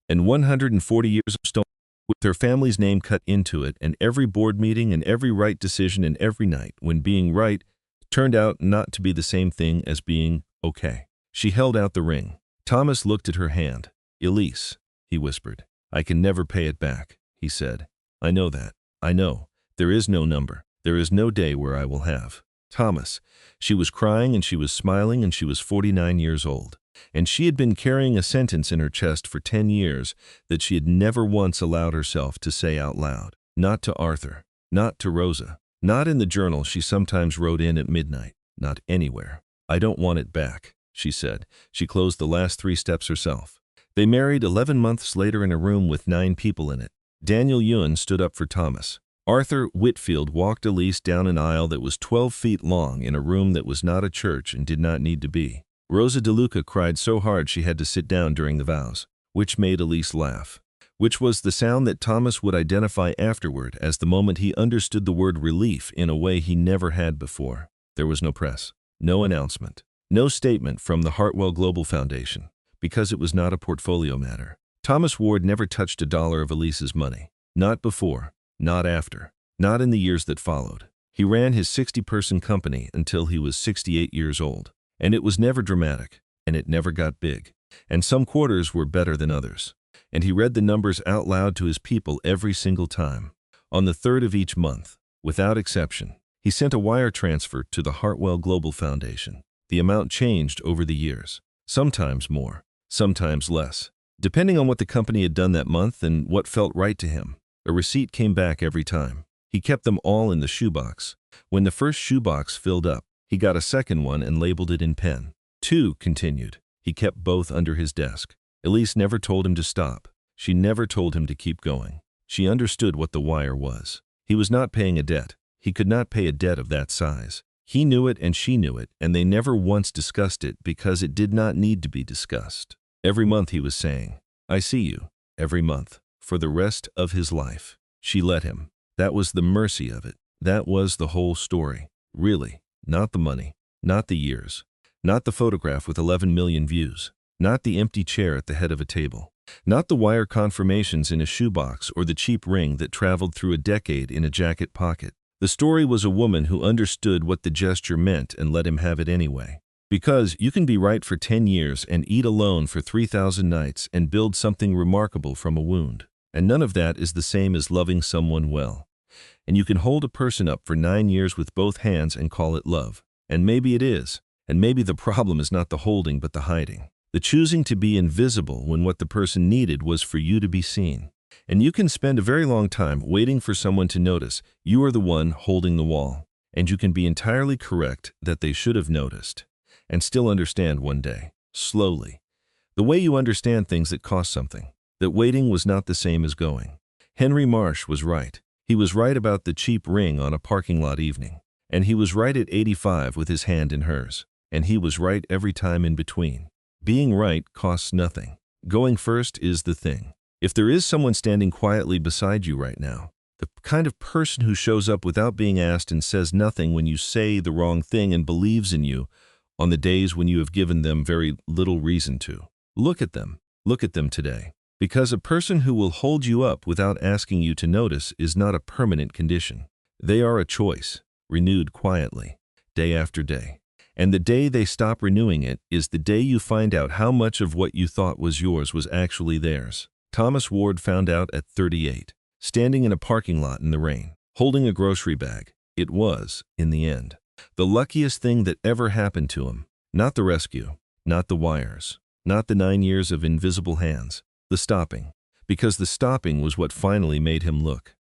And 140 years of stone with her family's name cut into it, and every board meeting and every right decision and every night when being right turned out not to be the same thing as being okay. She held out the ring. Thomas looked at her hand. "Elise," he whispered. "I can never pay it back," he said. "I know that. I know. There is no number. There is no day where I will have." Thomas. She was crying and she was smiling and she was 49 years old. And she had been carrying a sentence in her chest for 10 years that she had never once allowed herself to say out loud. Not to Arthur. Not to Rosa. Not in the journal she sometimes wrote in at midnight. Not anywhere. "I don't want it back," she said. She closed the last 3 steps herself. They married 11 months later in a room with 9 people in it. Daniel Ewan stood up for Thomas. Arthur Whitfield walked Elise down an aisle that was 12 feet long in a room that was not a church and did not need to be. Rosa DeLuca cried so hard she had to sit down during the vows, which made Elise laugh, which was the sound that Thomas would identify afterward as the moment he understood the word relief in a way he never had before. There was no press, no announcement, no statement from the Hartwell Global Foundation, because it was not a portfolio matter. Thomas Ward never touched a dollar of Elise's money. Not before, not after, not in the years that followed. He ran his 60-person company until he was 68 years old. And it was never dramatic, and it never got big. And some quarters were better than others. And he read the numbers out loud to his people every single time. On the 3rd of each month, without exception, he sent a wire transfer to the Hartwell Global Foundation. The amount changed over the years, sometimes more, sometimes less, depending on what the company had done that month and what felt right to him. A receipt came back every time. He kept them all in the shoebox. When the first shoebox filled up, he got a second one and labeled it in pen. 2 continued. He kept both under his desk. Elise never told him to stop. She never told him to keep going. She understood what the wire was. He was not paying a debt. He could not pay a debt of that size. He knew it and she knew it, and they never once discussed it because it did not need to be discussed. Every month he was saying, "I see you," every month, for the rest of his life. She let him. That was the mercy of it. That was the whole story. Really. Not the money, not the years, not the photograph with 11 million views, not the empty chair at the head of a table, not the wire confirmations in a shoebox or the cheap ring that traveled through a decade in a jacket pocket. The story was a woman who understood what the gesture meant and let him have it anyway. Because you can be right for 10 years and eat alone for 3,000 nights and build something remarkable from a wound. And none of that is the same as loving someone well. And you can hold a person up for 9 years with both hands and call it love. And maybe it is. And maybe the problem is not the holding but the hiding. The choosing to be invisible when what the person needed was for you to be seen. And you can spend a very long time waiting for someone to notice you are the one holding the wall. And you can be entirely correct that they should have noticed. And still understand one day, slowly, the way you understand things that cost something, that waiting was not the same as going. Henry Marsh was right. He was right about the cheap ring on a parking lot evening. And he was right at 85 with his hand in hers. And he was right every time in between. Being right costs nothing. Going first is the thing. If there is someone standing quietly beside you right now, the kind of person who shows up without being asked and says nothing when you say the wrong thing and believes in you on the days when you have given them very little reason to, look at them. Look at them today. Because a person who will hold you up without asking you to notice is not a permanent condition. They are a choice, renewed quietly, day after day. And the day they stop renewing it is the day you find out how much of what you thought was yours was actually theirs. Thomas Ward found out at 38, standing in a parking lot in the rain, holding a grocery bag. It was, in the end, the luckiest thing that ever happened to him. Not the rescue, not the wires, not the 9 years of invisible hands. The stopping, because the stopping was what finally made him look.